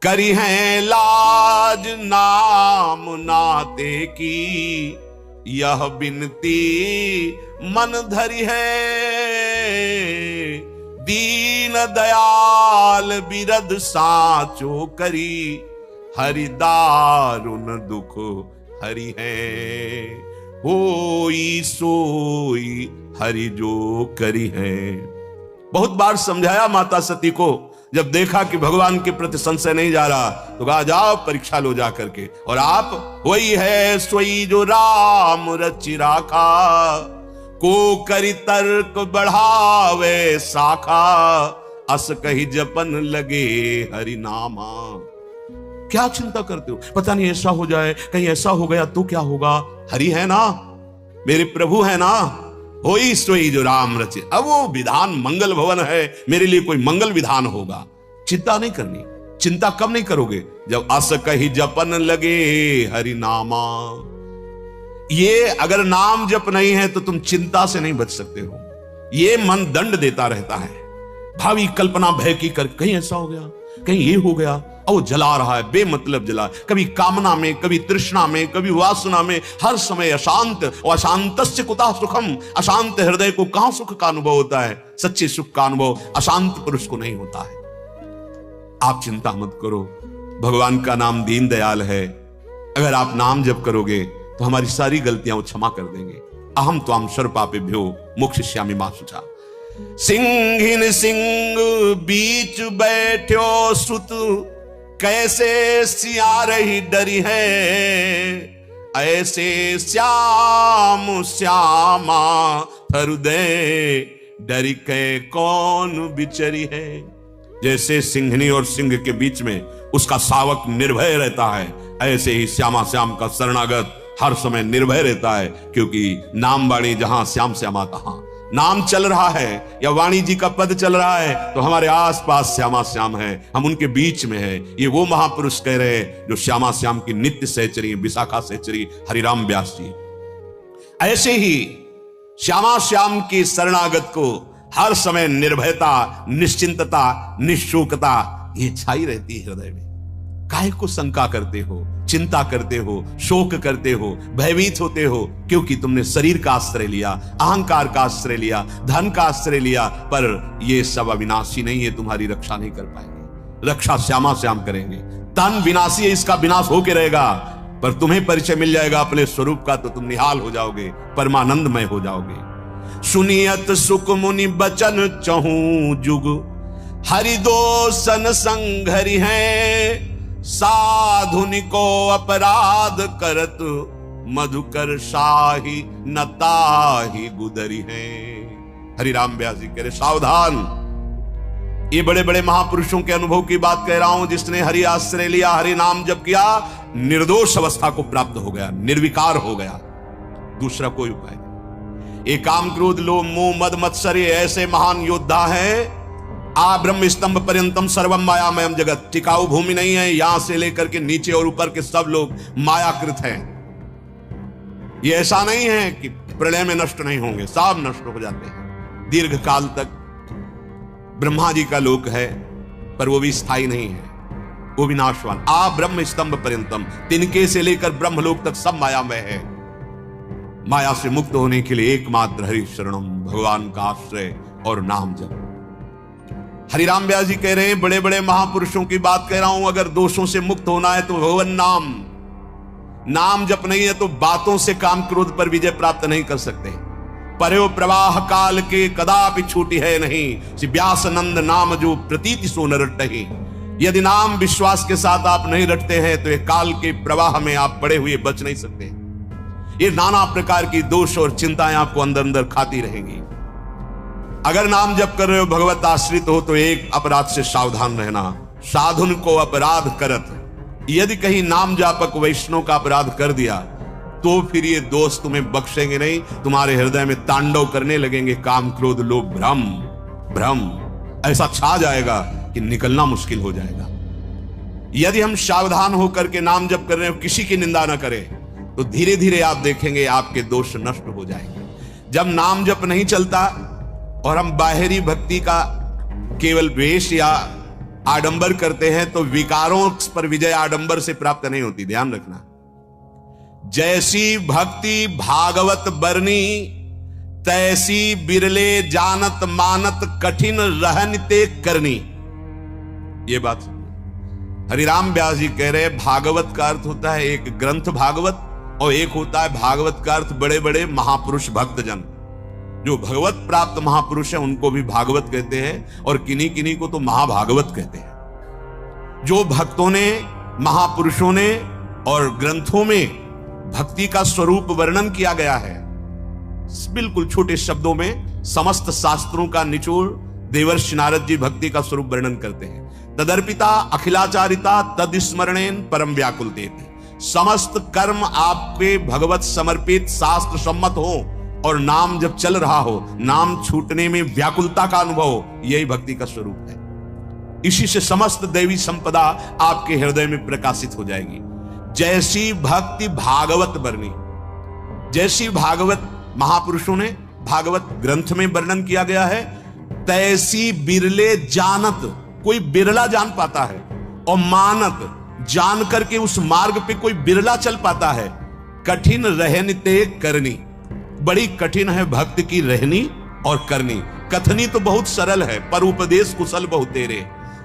करी है लाज नाम नाते की, यह बिनती मन धरी है। दीन दयाल बिरद साचो करी, हरि दारुन दुख हरि है। होई सोई हरि जो करी है। बहुत बार समझाया माता सती को, जब देखा कि भगवान के प्रति संशय नहीं जा रहा तो कहा जाओ परीक्षा लो जा करके। और आप वही है सोई जो राम रचि राखा, को करी तर्क बढ़ावे शाखा, अस कही जपन लगे हरि नामा। क्या चिंता करते हो? पता नहीं ऐसा हो जाए, कहीं ऐसा हो गया तो क्या होगा? हरि है ना, मेरे प्रभु है ना। होई सोई जो राम रचे। अब वो विधान मंगल भवन है, मेरे लिए कोई मंगल विधान होगा। चिंता नहीं करनी। चिंता कब नहीं करोगे? जब अस कही जपन लगे हरि नामा। ये अगर नाम जप नहीं है तो तुम चिंता से नहीं बच सकते हो। ये मन दंड देता रहता है, भावी कल्पना भय की कर, कहीं ऐसा हो गया, कहीं ये हो गया, और जला रहा है, बेमतलब जला, कभी कामना में, कभी तृष्णा में, कभी वासना में, हर समय अशांत। और अशांतस्य कुतः सुखम, अशांत हृदय को कहां सुख का अनुभव होता है? सच्चे सुख का अनुभव अशांत पुरुष को नहीं होता है। आप चिंता मत करो, भगवान का नाम दीन दयाल है। अगर आप नाम जप करोगे तो हमारी सारी गलतियां वो क्षमा कर देंगे। अहम त्वाम सर्व पापेभ्यो मोक्षयिष्यामि मा शुचा। सिंहिन सिंह बीच बैठो सुत, कैसे सियार ही डरी है, ऐसे श्याम श्यामा हृदय डरी के कौन बिचरी है। जैसे सिंहनी और सिंह के बीच में उसका शावक निर्भय रहता है, ऐसे ही श्यामा श्याम का शरणागत हर समय निर्भय रहता है, क्योंकि नाम वाणी जहां श्याम श्यामा तहां। नाम चल रहा है या वाणी जी का पद चल रहा है तो हमारे आसपास श्यामा श्याम है, हम उनके बीच में है। ये वो महापुरुष कह रहे हैं जो श्यामा श्याम की नित्य सहचरी, विशाखा सहचरी हरिराम व्यास जी। ऐसे ही श्यामा श्याम की शरणागत को हर समय निर्भयता, निश्चिंतता, निशोकता ये छाई रहती है हृदय में। काहे को शंका करते हो, चिंता करते हो, शोक करते हो, भयभीत होते हो, क्योंकि तुमने शरीर का आश्रय लिया, अहंकार का आश्रय लिया, धन का आश्रय लिया। पर ये सब अविनाशी नहीं है, तुम्हारी रक्षा नहीं कर पाएंगे। रक्षा श्यामा श्याम करेंगे। तन विनाशी है, इसका विनाश होके रहेगा, पर तुम्हें परिचय मिल जाएगा अपने स्वरूप का तो तुम निहाल हो जाओगे, परमानंदमय हो जाओगे। सुनियत सुख मुनि बचन चहूं जुग, हरिदोषन संघरि है, साधुनि को अपराध करत, मधुकर शाही नताही गुदरी है। हरिराम व्यास जी कह रहे सावधान, ये बड़े बड़े महापुरुषों के अनुभव की बात कह रहा हूं। जिसने हरि आश्रय लिया, हरि नाम जप किया, निर्दोष अवस्था को प्राप्त हो गया, निर्विकार हो गया। दूसरा कोई उपाय नहीं। एक काम क्रोध लोभ मोह मद मत्सर ऐसे महान योद्धा है। आ ब्रह्म स्तंभ पर्यंतम सर्वम मायामयम जगत, टिकाऊ भूमि नहीं है। यहां से लेकर के नीचे और ऊपर के सब लोग मायाकृत हैं। ये ऐसा नहीं है कि प्रलय में नष्ट नहीं होंगे, सब नष्ट हो जाते हैं। दीर्घ काल तक ब्रह्मा जी का लोक है, पर वो भी स्थायी नहीं है, वो भी नाशवान। आ ब्रह्म स्तंभ पर्यंतम, तिनके से लेकर ब्रह्मलोक तक सब मायामय है। माया से मुक्त होने के लिए एकमात्र हरि शरणम, भगवान का आश्रय और नाम जप। हरिराम व्यास जी कह रहे हैं बड़े बड़े महापुरुषों की बात कह रहा हूं। अगर दोषों से मुक्त होना है तो भगवान नाम जप नहीं है तो बातों से काम क्रोध पर विजय प्राप्त नहीं कर सकते। पर्यो प्रवाह काल के कदापि छूटी है नहीं, व्यास नंद नाम जो प्रतीति सो न रटहि। यदि नाम विश्वास के साथ आप नहीं रटते हैं तो एक काल के प्रवाह में आप पड़े हुए बच नहीं सकते। ये नाना प्रकार की दोष और चिंताएं आपको अंदर अंदर खाती रहेंगी। अगर नाम जप कर रहे हो, भगवत आश्रित हो, तो एक अपराध से सावधान रहना, साधुन को अपराध करत। यदि कहीं नाम जापक वैष्णव का अपराध कर दिया तो फिर ये दोष तुम्हें बख्शेंगे नहीं, तुम्हारे हृदय में तांडव करने लगेंगे काम क्रोध लोभ भ्रम ऐसा छा जाएगा कि निकलना मुश्किल हो जाएगा। यदि हम सावधान होकर के नाम जप कर रहे हो, किसी की निंदा ना करें, तो धीरे धीरे आप देखेंगे आपके दोष नष्ट हो जाएंगे। जब नाम जप नहीं चलता और हम बाहरी भक्ति का केवल वेश या आडंबर करते हैं तो विकारों पर विजय आडंबर से प्राप्त नहीं होती, ध्यान रखना। जैसी भक्ति भागवत बरनी, तैसी बिरले जानत मानत कठिन रहनते करनी। ये बात हरिराम व्यास जी कह रहे, भागवत का अर्थ होता है एक ग्रंथ भागवत, और एक होता है भागवत का अर्थ बड़े बड़े महापुरुष भक्तजन। जो भगवत प्राप्त महापुरुष है उनको भी भागवत कहते हैं, और किन्हीं किन्हीं को तो महाभागवत कहते हैं। जो भक्तों ने, महापुरुषों ने और ग्रंथों में भक्ति का स्वरूप वर्णन किया गया है, बिल्कुल छोटे शब्दों में समस्त शास्त्रों का निचोड़ देवर्षि नारद जी भक्ति का स्वरूप वर्णन करते हैं। तदर्पिता अखिलाचारिता तदस्मरणेन परम व्याकुल देते। समस्त कर्म आपके भगवत समर्पित शास्त्र सम्मत हो और नाम जब चल रहा हो, नाम छूटने में व्याकुलता का अनुभव हो, यही भक्ति का स्वरूप है। इसी से समस्त दैवी संपदा आपके हृदय में प्रकाशित हो जाएगी। जैसी भक्ति भागवत बरनी, जैसी भागवत महापुरुषों ने भागवत ग्रंथ में वर्णन किया गया है, तैसी बिरले जानत, कोई बिरला जान पाता है, और मानत, जान करके उस मार्ग पे कोई बिरला चल पाता है। कठिन रहनते करनी, बड़ी कठिन है भक्त की रहनी और करनी। कथनी तो बहुत सरल है, पर उपदेश कुशल बहुत तेरे।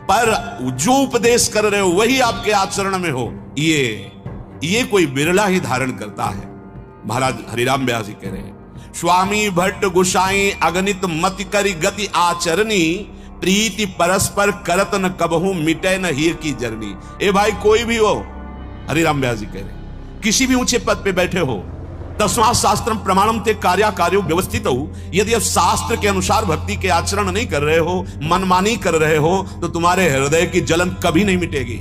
पर जो उपदेश कर रहे हो वही आपके आचरण में हो, ये कोई बिरला ही धारण करता है। महाराज हरिराम व्यास जी कह रहे हैं, स्वामी भट्ट गुसाई अगणित मति करी गति आचरणी, प्रीति परस्पर करत न कबहू मिटे न हीर की जरनी। ए भाई कोई भी हो, हरिराम व्यास जी कह रहे, किसी भी ऊंचे पद पे बैठे हो, तस्मात् शास्त्रम प्रमाणम ते कार्यो व्यवस्थित हो, यदि अब शास्त्र के अनुसार भक्ति के आचरण नहीं कर रहे हो, मनमानी कर रहे हो, तो तुम्हारे हृदय की जलन कभी नहीं मिटेगी,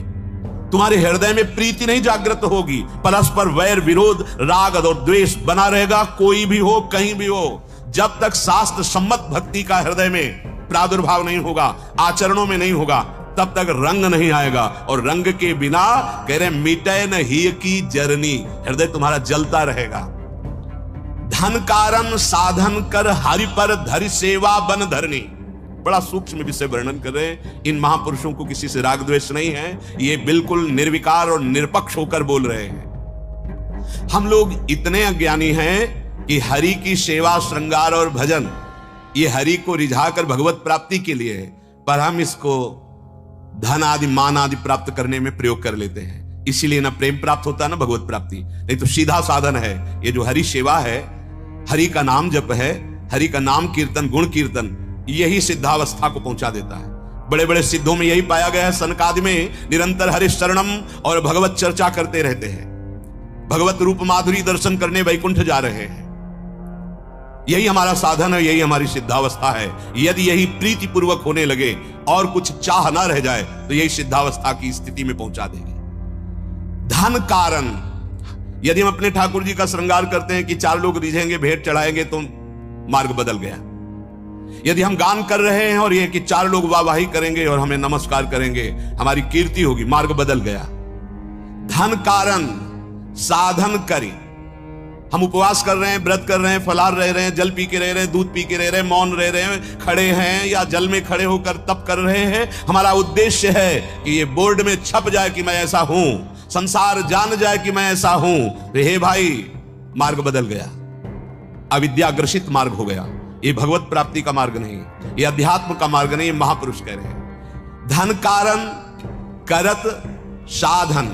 तुम्हारे हृदय में प्रीति नहीं जागृत होगी, परस्पर वैर विरोध राग और द्वेष बना रहेगा, कोई भी हो कहीं भी हो। जब तक शास्त्र सम्मत भक्ति का हृदय में प्रादुर्भाव नहीं होगा, आचरणों में नहीं होगा, तब तक रंग नहीं आएगा, और रंग के बिना कह रहे मिटे न ही की जरनी, हृदय तुम्हारा जलता रहेगा। धन कारण साधन कर हरि पर धरि सेवा बन धरनी, बड़ा सूक्ष्म विषय वर्णन कर रहे हैं। इन महापुरुषों को किसी से राग द्वेष नहीं है, ये बिल्कुल निर्विकार और निरपक्ष होकर बोल रहे हैं। हम लोग इतने अज्ञानी हैं कि हरि की सेवा श्रृंगार और भजन ये हरि को रिझाकर भगवत प्राप्ति के लिए है, पर हम इसको धन आदि मान आदि प्राप्त करने में प्रयोग कर लेते हैं। इसीलिए ना प्रेम प्राप्त होता है ना भगवत प्राप्ति, नहीं तो सीधा साधन है ये जो हरि सेवा है, हरि का नाम जप है, हरि का नाम कीर्तन गुण कीर्तन, यही सिद्धावस्था को पहुंचा देता है। बड़े बड़े सिद्धों में यही पाया गया है। सनकादि में निरंतर हरि शरणम और भगवत चर्चा करते रहते हैं, भगवत रूप माधुरी दर्शन करने वैकुंठ जा रहे हैं। यही हमारा साधन है, यही हमारी सिद्धावस्था है। यदि यही प्रीति पूर्वक होने लगे और कुछ चाह ना रह जाए तो यही सिद्धावस्था की स्थिति में पहुंचा देगी। धन कारण, यदि हम अपने ठाकुर जी का श्रृंगार करते हैं कि 4 लोग रिझेंगे भेंट चढ़ाएंगे तो मार्ग बदल गया। यदि हम गान कर रहे हैं और ये कि 4 लोग वाहवाही करेंगे और हमें नमस्कार करेंगे, हमारी कीर्ति होगी, मार्ग बदल गया। धन कारण साधन करी, हम उपवास कर रहे हैं, व्रत कर रहे हैं, फलाहार रह रहे हैं, जल पी के रह रहे हैं, दूध पी के रह रहे हैं, मौन रह रहे हैं, खड़े हैं या जल में खड़े होकर तप कर रहे हैं। हमारा उद्देश्य है कि ये बोर्ड में छप जाए कि मैं ऐसा हूं, संसार जान जाए कि मैं ऐसा हूं। तो हे भाई, मार्ग बदल गया, अविद्याग्रसित मार्ग हो गया। ये भगवत प्राप्ति का मार्ग नहीं, ये अध्यात्म का मार्ग नहीं, ये महापुरुष कह रहे हैं। धन कारण करत साधन,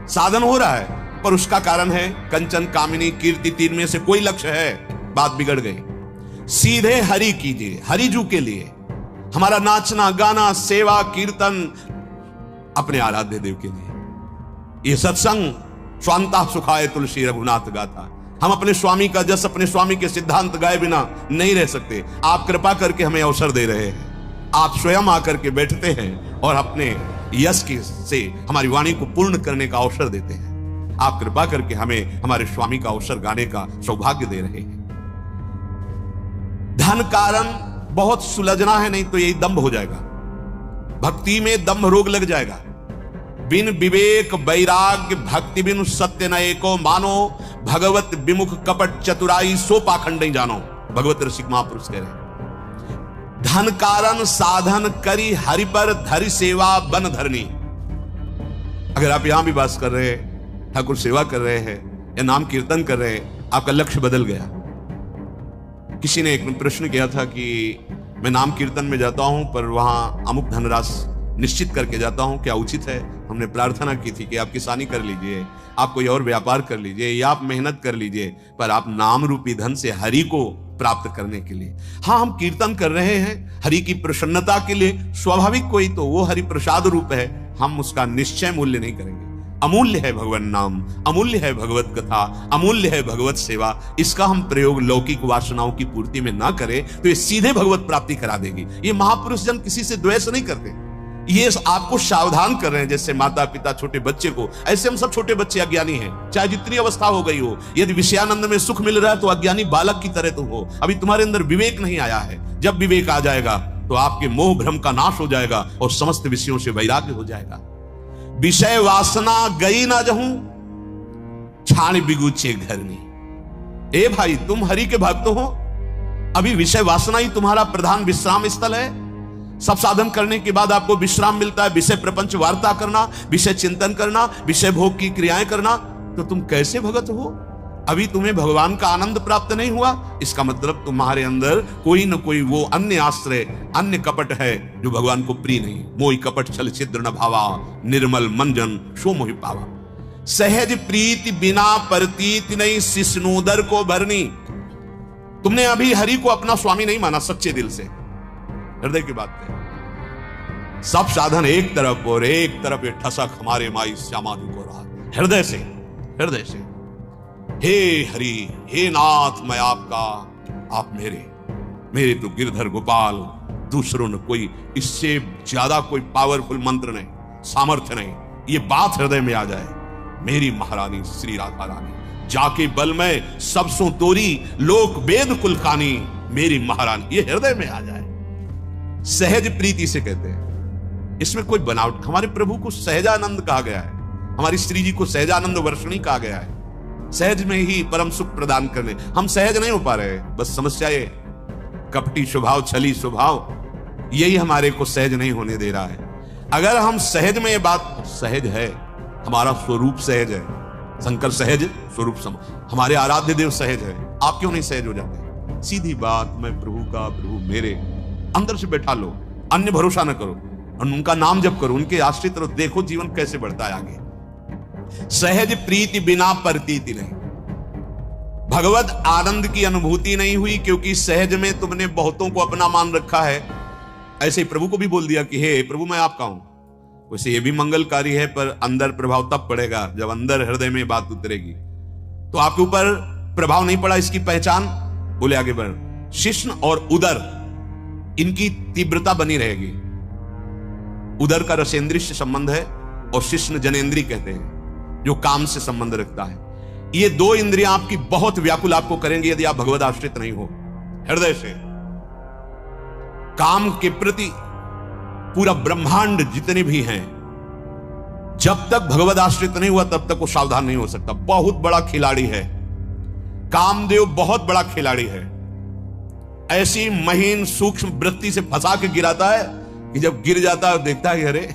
साधन हो रहा है पर उसका कारण है कंचन कामिनी कीर्ति, 3 में से कोई लक्ष्य है, बात बिगड़ गई। सीधे हरि कीजिए, हरिजू के लिए हमारा नाचना गाना सेवा कीर्तन अपने आराध्य देव के लिए। ये सत्संग स्वांता सुखाए तुलसी रघुनाथ गाथा, हम अपने स्वामी का जस, अपने स्वामी के सिद्धांत गाए बिना नहीं रह सकते। आप कृपा करके हमें अवसर दे रहे हैं, आप स्वयं आकर के बैठते हैं और अपने यश से हमारी वाणी को पूर्ण करने का अवसर देते हैं। आप कृपा करके हमें हमारे स्वामी का अवसर गाने का सौभाग्य दे रहे हैं। धन कारण बहुत सुलझना है, नहीं तो यही दंभ हो जाएगा, भक्ति में दंभ रोग लग जाएगा। बिन विवेक वैराग्य भक्ति बिन सत्य न एको मानो, भगवत विमुख कपट चतुराई सो पाखंड नहीं जानो, भगवत रसिक महापुरुष कह रहे हैं। धन कारण साधन करी हरि पर धरि सेवा बन धरनी। अगर आप यहां भी वास कर रहे हैं, ठाकुर सेवा कर रहे हैं या नाम कीर्तन कर रहे हैं, आपका लक्ष्य बदल गया। किसी ने एक प्रश्न किया था कि मैं नाम कीर्तन में जाता हूं पर वहां अमुक धनराशि निश्चित करके जाता हूं, क्या उचित है? हमने प्रार्थना की थी कि आप किसानी कर लीजिए, आप कोई और व्यापार कर लीजिए या आप मेहनत कर लीजिए, पर आप नाम रूपी धन से हरि को प्राप्त करने के लिए। हाँ, हम कीर्तन कर रहे हैं हरि की प्रसन्नता के लिए, स्वाभाविक कोई तो वो हरि प्रसाद रूप है, हम उसका निश्चय मूल्य नहीं करेंगे। अमूल्य है भगवान नाम, अमूल्य है भगवत कथा, अमूल्य है भगवत सेवा। इसका हम प्रयोग लौकिक वासनाओं की पूर्ति में ना करें तो ये सीधे भगवत प्राप्ति करा देगी। ये महापुरुष जन किसी से द्वेष नहीं करते, ये आपको सावधान कर रहे हैं। जैसे माता पिता छोटे बच्चे को, ऐसे हम सब छोटे बच्चे अज्ञानी हैं, चाहे जितनी अवस्था हो गई हो। यदि विषयानंद में सुख मिल रहा है तो अज्ञानी बालक की तरह तुम हो, अभी तुम्हारे अंदर विवेक नहीं आया है। जब विवेक आ जाएगा तो आपके मोह भ्रम का नाश हो जाएगा और समस्त विषयों से वैराग्य हो जाएगा। विषय वासना गई ना जहूं छाण बिगुचे घरनी। ए भाई, तुम हरि के भक्त हो, अभी विषय वासना ही तुम्हारा प्रधान विश्राम स्थल है। सब साधन करने के बाद आपको विश्राम मिलता है, विषय प्रपंच वार्ता करना, विषय चिंतन करना, विषय भोग की क्रियाएं करना, तो तुम कैसे भगत हो? अभी तुम्हें भगवान का आनंद प्राप्त नहीं हुआ, इसका मतलब तुम्हारे अंदर कोई न कोई वो अन्य आश्रय, अन्य कपट है जो भगवान को प्रिय नहीं। मोहि कपट छल छिद्र न भावा, निर्मल मंजन सो मोहि पावा। सहज प्रीति बिना परतीत नहीं, शिष्णोदर को भरनी। तुमने अभी हरि को अपना स्वामी नहीं माना सच्चे दिल से, हृदय की बात है। सब साधन एक तरफ और एक तरफ ये ठसक हमारे माई श्यामादि को रहा, हृदय से, हृदय से। हे हरि, हे नाथ, मैं आपका, आप मेरे तो गिरधर गोपाल, दूसरों ने कोई इससे ज्यादा कोई पावरफुल मंत्र नहीं, सामर्थ्य नहीं। ये बात हृदय में आ जाए, मेरी महारानी श्री राधा रानी, जाके बल में सब सो तोरी, लोक वेद कुलकानी, मेरी महारानी, ये हृदय में आ जाए। सहज प्रीति से कहते हैं, इसमें कोई बनावट। हमारे प्रभु को सहजानंद कहा गया है, हमारी श्री जी को सहजानंद वर्षणी कहा गया है। सहज में ही परम सुख प्रदान करने, हम सहज नहीं हो पा रहे, बस समस्या ये कपटी स्वभाव, छली स्वभाव, यही हमारे को सहज नहीं होने दे रहा है। अगर हम सहज में, ये बात सहज है, हमारा स्वरूप सहज है, शंकर सहज स्वरूप हमारे आराध्य देव सहज है, आप क्यों नहीं सहज हो जाते? सीधी बात, मैं प्रभु का, प्रभु मेरे, अंदर से बैठा लो, अन्य भरोसा न करो, और उनका नाम जप करो, उनके आश्रित रहो, देखो जीवन कैसे बढ़ता है आगे। सहज प्रीति बिना प्रतीति नहीं, भगवत आनंद की अनुभूति नहीं हुई, क्योंकि सहज में तुमने बहुतों को अपना मान रखा है। ऐसे ही प्रभु को भी बोल दिया कि हे प्रभु मैं आपका हूं। वैसे ये भी मंगलकारी है, पर अंदर प्रभाव तब पड़ेगा जब अंदर हृदय में बात उतरेगी। तो आपके ऊपर प्रभाव नहीं पड़ा, इसकी पहचान, बोले आगे बढ़, शिश्न और उदर, इनकी तीव्रता बनी रहेगी। उदर का रसेंद्रिय से संबंध है और शिश्न जनेन्द्रीय कहते हैं, जो काम से संबंध रखता है। ये दो इंद्रियां आपकी बहुत व्याकुल आपको करेंगी यदि आप भगवत आश्रित नहीं हो। हृदय से काम के प्रति पूरा ब्रह्मांड जितने भी हैं, जब तक भगवत आश्रित नहीं हुआ तब तक वो सावधान नहीं हो सकता। बहुत बड़ा खिलाड़ी है कामदेव, बहुत बड़ा खिलाड़ी है। ऐसी महीन सूक्ष्म वृत्ति से फंसा के गिराता है कि जब गिर जाता है देखता है अरे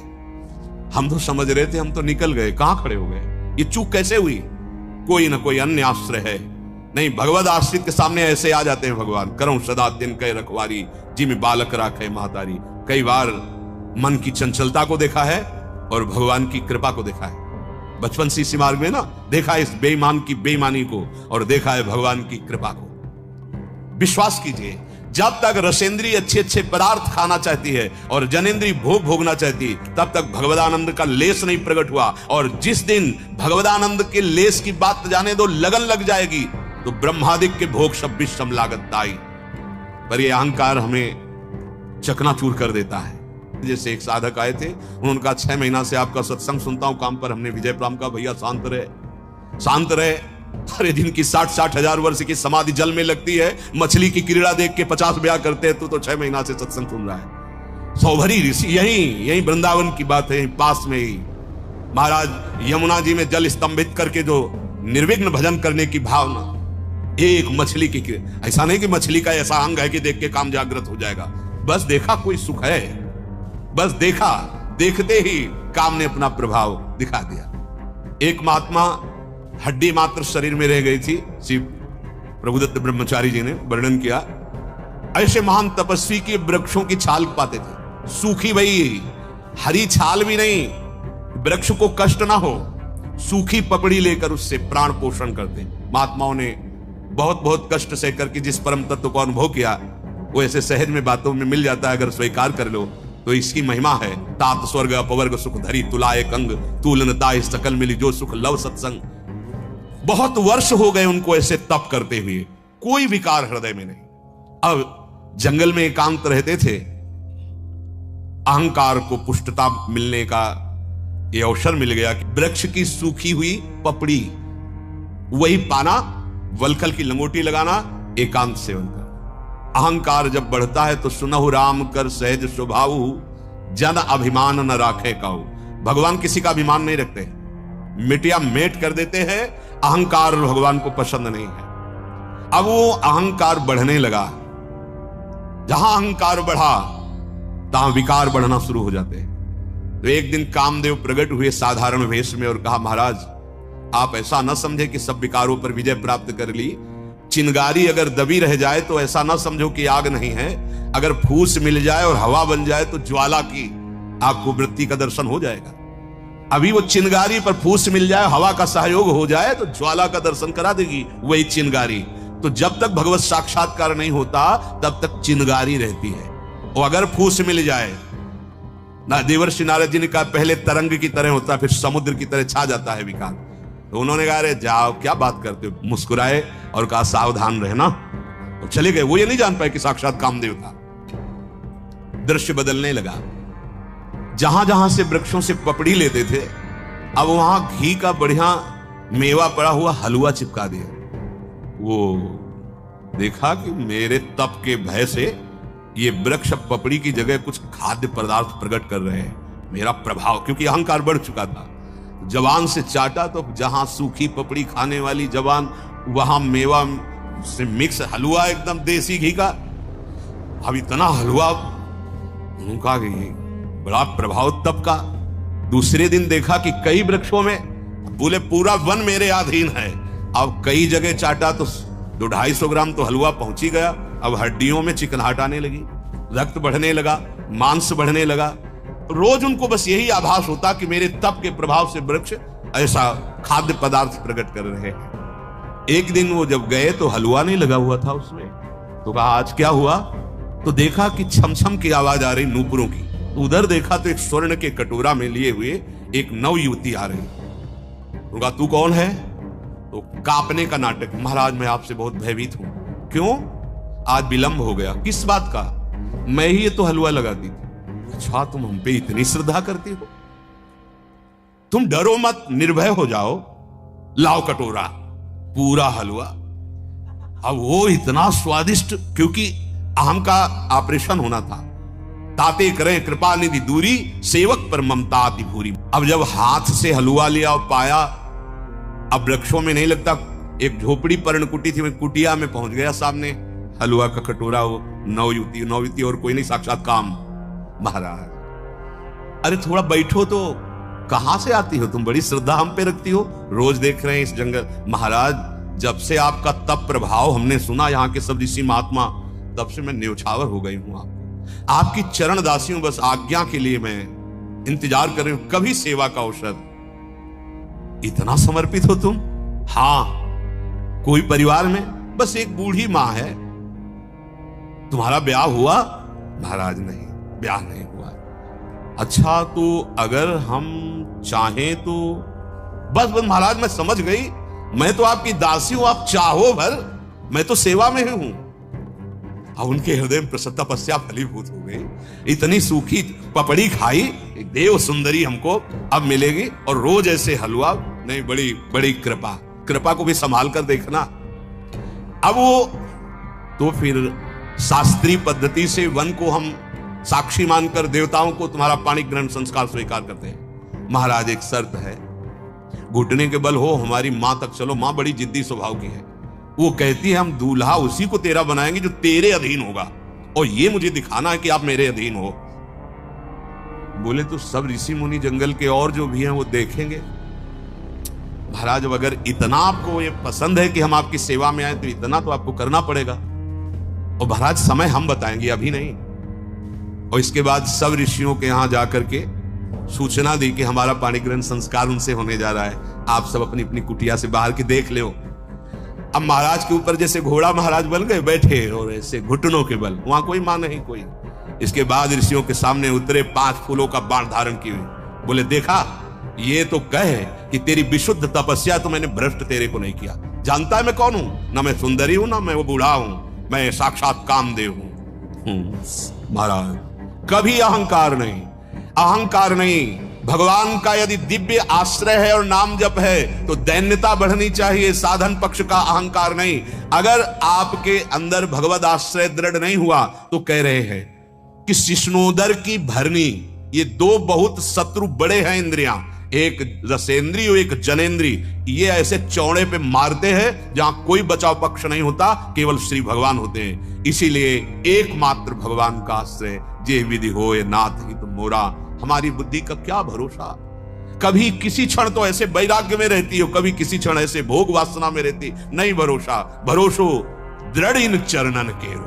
हम तो समझ रहे थे, हम तो निकल गए, कहां खड़े हो गए, ये चूक कैसे हुई? कोई ना कोई अन्य आश्रय है। नहीं, भगवत आश्रित के सामने ऐसे आ जाते हैं भगवान, करूं सदा दिन कह रखवारी, जी में बालक राखे महतारी। कई बार मन की चंचलता को देखा है और भगवान की कृपा को देखा है। बचपन से इसी मार्ग में ना देखा है इस बेईमान की बेईमानी को, और देखा है भगवान की कृपा को। विश्वास कीजिए, जब तक रसेंद्री अच्छे अच्छे पदार्थ खाना चाहती है और जनेन्द्री भोग भोगना चाहती, तब तक भगवदानंद का लेस नहीं प्रकट हुआ। और जिस दिन भगवदानंद के लेस की बात जाने दो, लगन लग जाएगी, तो ब्रह्मादिक के भोग सब विषम लागत दाई। पर यह अहंकार हमें चकनाचूर कर देता है। जैसे एक साधक आए थे, उन्होंने कहा 6 महीना से आपका सत्संग सुनता हूं काम पर। हमने विजय प्राम का भैया शांत रहे, शांत रहे। अरे जिनकी 60-60 हजार वर्ष की समाधि जल में लगती है, मछली की क्रीड़ा देख के 50 ब्याह करते हैं, तो 6 महीना से सत्संग सुन रहा है। सौभरी ऋषि, यही वृंदावन की बात है, यही पास में ही महाराज यमुना जी में जल स्तंभित करके जो निर्विघ्न भजन करने की भावना, एक मछली की, ऐसा नहीं कि मछली का ऐसा अंग है कि देख के काम जागृत हो जाएगा। बस देखा कोई सुख है, बस देखा, देखते ही काम ने अपना प्रभाव दिखा दिया। एक महात्मा हड्डी मात्र शरीर में रह गई थी, श्री प्रभुदत्त ब्रह्मचारी जी ने वर्णन किया। ऐसे महान तपस्वी की वृक्षों की छाल पाते थे, सूखी भई, हरी छाल भी नहीं, वृक्ष को कष्ट ना हो, सूखी पकड़ी लेकर उससे प्राण पोषण करते। महात्माओं ने बहुत बहुत कष्ट सह करके जिस परम तत्व को अनुभव किया, वो ऐसे सहज में बातों में मिल जाता है। अगर स्वीकार कर लो तो इसकी महिमा है। तात स्वर्ग अपवर्ग सुख धरी, तुलाए कंग तूलनता सकल मिली, जो सुख लव सत्संग। बहुत वर्ष हो गए उनको ऐसे तप करते हुए, कोई विकार हृदय में नहीं। अब जंगल में एकांत रहते थे, अहंकार को पुष्टता मिलने का यह अवसर मिल गया कि वृक्ष की सूखी हुई पपड़ी वही पाना, वलखल की लंगोटी लगाना, एकांत सेवन करना। अहंकार जब बढ़ता है तो सुनहु राम कर सहज स्वभाव, जन अभिमान न राखे काऊ। भगवान किसी का अभिमान नहीं रखते, मिटिया मेट कर देते हैं। अहंकार भगवान को पसंद नहीं है। अब वो अहंकार बढ़ने लगा, जहां अहंकार बढ़ा तहां विकार बढ़ना शुरू हो जाते हैं। तो एक दिन कामदेव प्रकट हुए साधारण वेश में और कहा, महाराज आप ऐसा न समझे कि सब विकारों पर विजय प्राप्त कर ली। चिंगारी अगर दबी रह जाए तो ऐसा ना समझो कि आग नहीं है। अगर फूस मिल जाए और हवा बन जाए तो ज्वाला की आपको वृत्ति का दर्शन हो जाएगा। अभी वो चिंगारी पर फूस मिल जाए, हवा का सहयोग हो जाए तो ज्वाला का दर्शन करा देगी वही चिंगारी। तो जब तक भगवत साक्षात्कार नहीं होता तब तक चिंगारी रहती है। और अगर फूस मिल जाए ना, देवर्षि नारद जी ने कहा पहले तरंग की तरह होता फिर समुद्र की तरह छा जाता है विकार। तो उन्होंने कहा अरे जाओ क्या बात करते हो, मुस्कुराए और कहा सावधान रहना, और चले गए। वो ये नहीं जान पाए कि साक्षात कामदेव था। दृश्य बदलने लगा। जहां जहां से वृक्षों से पपड़ी लेते थे, अब वहां घी का बढ़िया मेवा पड़ा हुआ हलवा चिपका दिया। वो देखा कि मेरे तप के भय से ये वृक्ष पपड़ी की जगह कुछ खाद्य पदार्थ प्रकट कर रहे हैं। मेरा प्रभाव, क्योंकि अहंकार बढ़ चुका था, जवान से चाटा तो जहां सूखी पपड़ी खाने वाली जवान, वहां मेवा से मिक्स हलवा एकदम देसी घी का। अब इतना हलवा, उनका बड़ा प्रभाव तप का। दूसरे दिन देखा कि कई वृक्षों में, बोले पूरा वन मेरे अधीन है। अब कई जगह चाटा तो 200-250 ग्राम तो हलवा पहुंच ही गया। अब हड्डियों में चिकनाहट आने लगी, रक्त बढ़ने लगा, मांस बढ़ने लगा। रोज उनको बस यही आभास होता कि मेरे तप के प्रभाव से वृक्ष ऐसा खाद्य पदार्थ प्रकट कर रहे हैं। एक दिन वो जब गए तो हलवा नहीं लगा हुआ था उसमें। तो कहा आज क्या हुआ? तो देखा कि छमछम की आवाज आ रही नूपुरों की। तो उधर देखा तो एक स्वर्ण के कटोरा में लिए हुए एक नव युवती आ रही। तो कहा तू कौन है? तो कांपने का नाटक, महाराज मैं आपसे बहुत भयभीत हूं। क्यों? आज विलंब हो गया। किस बात का? मैं ही ये तो हलवा लगाती थी। अच्छा तुम हम पे इतनी श्रद्धा करती हो? तुम डरो मत, निर्भय हो जाओ, लाओ कटोरा, पूरा हलवा। अब वो इतना स्वादिष्ट, क्योंकि अहम का ऑपरेशन होना था। ताते करें कृपा निधि दूरी, सेवक पर ममता अति भूरी। अब जब हाथ से हलवा लिया और पाया, अब वृक्षों में नहीं लगता, एक झोपड़ी पर्णकुटी थी, मैं कुटिया में पहुंच गया, सामने हलवा का कटोरा, वो नवयुवती और कोई नहीं, साक्षात काम महाराज। अरे थोड़ा बैठो तो, कहां से आती हो तुम? बड़ी श्रद्धा हम पे रखती हो, रोज देख रहे हैं इस जंगल। महाराज जब से आपका तप प्रभाव हमने सुना, यहाँ के सब ऋषि महात्मा, तब से मैं न्योछावर हो गई हूं। आपकी चरण दासी हूं, बस आज्ञा के लिए मैं इंतजार कर रही हूं, कभी सेवा का अवसर। इतना समर्पित हो तुम? हां। कोई परिवार में बस एक बूढ़ी मां है। तुम्हारा ब्याह हुआ? महाराज नहीं, ब्याह नहीं हुआ। अच्छा तो अगर हम चाहें तो? बस महाराज मैं समझ गई, मैं तो आपकी दासी हूं, आप चाहो भर, मैं तो सेवा में ही हूं। अब उनके हृदय में प्रसन्नता तपस्या फलीभूत हो गई। इतनी सूखी पपड़ी खाई, एक देव सुंदरी हमको अब मिलेगी, और रोज ऐसे हलवा नहीं। बड़ी बड़ी कृपा को भी संभाल कर देखना। अब वो तो फिर शास्त्रीय पद्धति से वन को हम साक्षी मानकर देवताओं को तुम्हारा पाणी ग्रहण संस्कार स्वीकार करते हैं। महाराज एक शर्त है, घुटने के बल हो हमारी मां तक चलो। मां बड़ी जिद्दी स्वभाव की है। वो कहती है हम दूल्हा उसी को तेरा बनाएंगे जो तेरे अधीन होगा, और ये मुझे दिखाना है कि आप मेरे अधीन हो। बोले तो सब ऋषि मुनि जंगल के और जो भी हैं वो देखेंगे। महाराज अगर इतना आपको ये पसंद है कि हम आपकी सेवा में आए, तो इतना तो आपको करना पड़ेगा। और महाराज समय हम बताएंगे, अभी नहीं। और इसके बाद सब ऋषियों के यहां जाकर के सूचना दी कि हमारा पाणी ग्रहण संस्कार उनसे होने जा रहा है, आप सब अपनी अपनी कुटिया से बाहर के देख लो। अब महाराज के ऊपर जैसे घोड़ा महाराज बन गए, बैठे, और ऐसे घुटनों के बल, वहां कोई मां नहीं कोई। इसके बाद ऋषियों के सामने उतरे, 5 फूलों का बाण धारण किए। बोले देखा, ये तो कहे कि तेरी विशुद्ध तपस्या तो मैंने भ्रष्ट तेरे को नहीं किया। जानता है मैं कौन हूं? ना मैं सुंदरी हूं, ना मैं वो बूढ़ा हूं, मैं साक्षात कामदेव हूं। महाराज कभी अहंकार नहीं, अहंकार नहीं। भगवान का यदि दिव्य आश्रय है और नाम जप है तो दैन्यता बढ़नी चाहिए, साधन पक्ष का अहंकार नहीं। अगर आपके अंदर भगवद आश्रय दृढ़ नहीं हुआ तो कह रहे हैं कि शिष्णोदर की भरनी, ये 2 बहुत शत्रु बड़े हैं इंद्रियां, एक रसेंद्री और एक जनेंद्री। ये ऐसे चौड़े पे मारते हैं जहां कोई बचाव पक्ष नहीं होता, केवल श्री भगवान होते हैं। इसीलिए एकमात्र भगवान का आश्रय, जे विधि हो ये नाथ ही तो मोरा। हमारी बुद्धि का क्या भरोसा? कभी किसी क्षण तो ऐसे वैराग्य में रहती हो, कभी किसी क्षण ऐसे भोग वासना में रहती नहीं। भरोसा भरोसो दृढ़ इन चरणन केरो।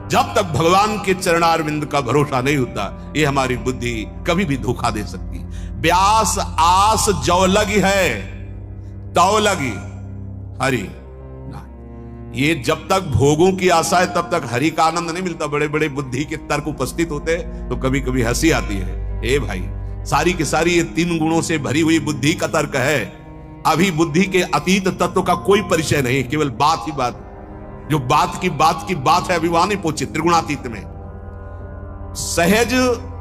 जब तक भगवान के चरणारविंद का भरोसा नहीं होता, ये हमारी बुद्धि कभी भी धोखा दे सकती। व्यास आस जो लगी है तो लगी हरि ना। ये जब तक भोगों की आशा है तब तक हरि का आनंद नहीं मिलता। बड़े बड़े बुद्धि के तर्क उपस्थित होते तो कभी कभी हंसी आती है। ए भाई, सारी की सारी ये 3 गुणों से भरी हुई बुद्धि का तर्क है। अभी बुद्धि के अतीत तत्व का कोई परिचय नहीं, केवल बात ही बात। जो बात की बात है, अभी वहां नहीं पहुंची त्रिगुणातीत में। सहज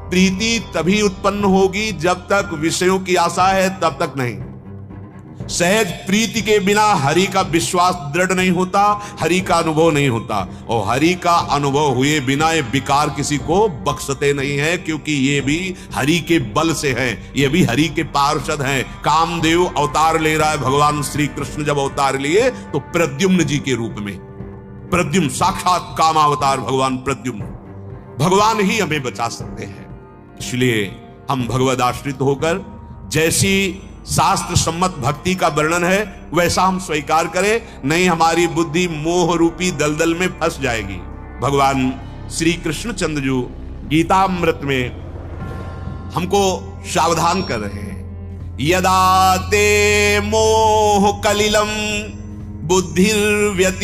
प्रीति तभी उत्पन्न होगी जब तक विषयों की आशा है, तब तक नहीं। सहज प्रीति के बिना हरि का विश्वास दृढ़ नहीं होता, हरि का अनुभव नहीं होता। और हरि का अनुभव हुए बिना ये विकार किसी को बख्शते नहीं है, क्योंकि ये भी हरि के बल से है, ये भी हरि के पार्षद हैं। कामदेव अवतार ले रहा है, भगवान श्री कृष्ण जब अवतार लिए तो प्रद्युम्न जी के रूप में। प्रद्युम्न साक्षात कामावतार भगवान प्रद्युम्न। भगवान ही हमें बचा सकते हैं। इसलिए हम भगवद आश्रित होकर जैसी शास्त्र सम्मत भक्ति का वर्णन है वैसा हम स्वीकार करें, नहीं हमारी बुद्धि मोह रूपी दलदल में फंस जाएगी। भगवान श्री कृष्णचंद्र जी गीतामृत में हमको सावधान कर रहे हैं। यदा ते मोह कलिलम बुद्धिर्व्यतितरिष्यति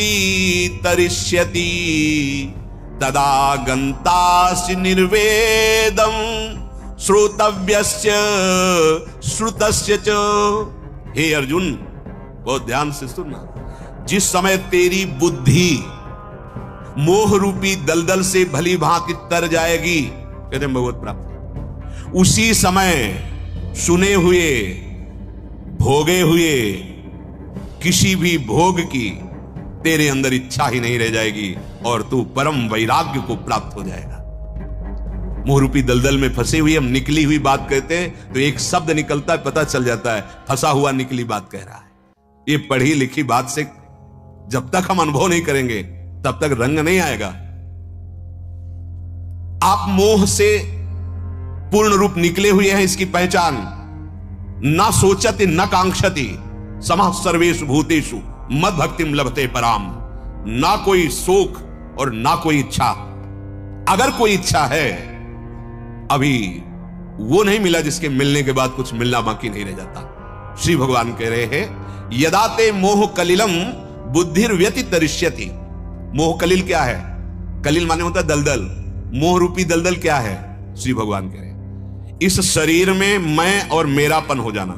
तदा गंतासि निर्वेदम श्रोतव्यस्य श्रुतस्य च। हे अर्जुन, बहुत ध्यान से सुनना। जिस समय तेरी बुद्धि मोह रूपी दलदल से भली भांति तर जाएगी, कहते हैं भगवत प्राप्ति, उसी समय सुने हुए भोगे हुए किसी भी भोग की तेरे अंदर इच्छा ही नहीं रह जाएगी और तू परम वैराग्य को प्राप्त हो जाएगा। मोहरूपी दलदल में फंसे हुए हम निकली हुई बात कहते हैं तो एक शब्द निकलता है, पता चल जाता है फंसा हुआ निकली बात कह रहा है। ये पढ़ी लिखी बात से जब तक हम अनुभव नहीं करेंगे तब तक रंग नहीं आएगा। आप मोह से पूर्ण रूप निकले हुए हैं, इसकी पहचान न सोचति न कांक्षति समः सर्वेषु भूतेषु मद भक्तिम लभते पराम। ना कोई शोक और ना कोई इच्छा। अगर कोई इच्छा है, अभी वो नहीं मिला जिसके मिलने के बाद कुछ मिलना बाकी नहीं रह जाता। श्री भगवान कह रहे हैं यदा ते मोह कलिलम बुद्धिर्व्यतितरिष्यति। मोह कलिल क्या है? कलिल माने होता है दलदल। मोह रूपी दलदल क्या है? श्री भगवान कह रहे हैं इस शरीर में मैं और मेरापन हो जाना।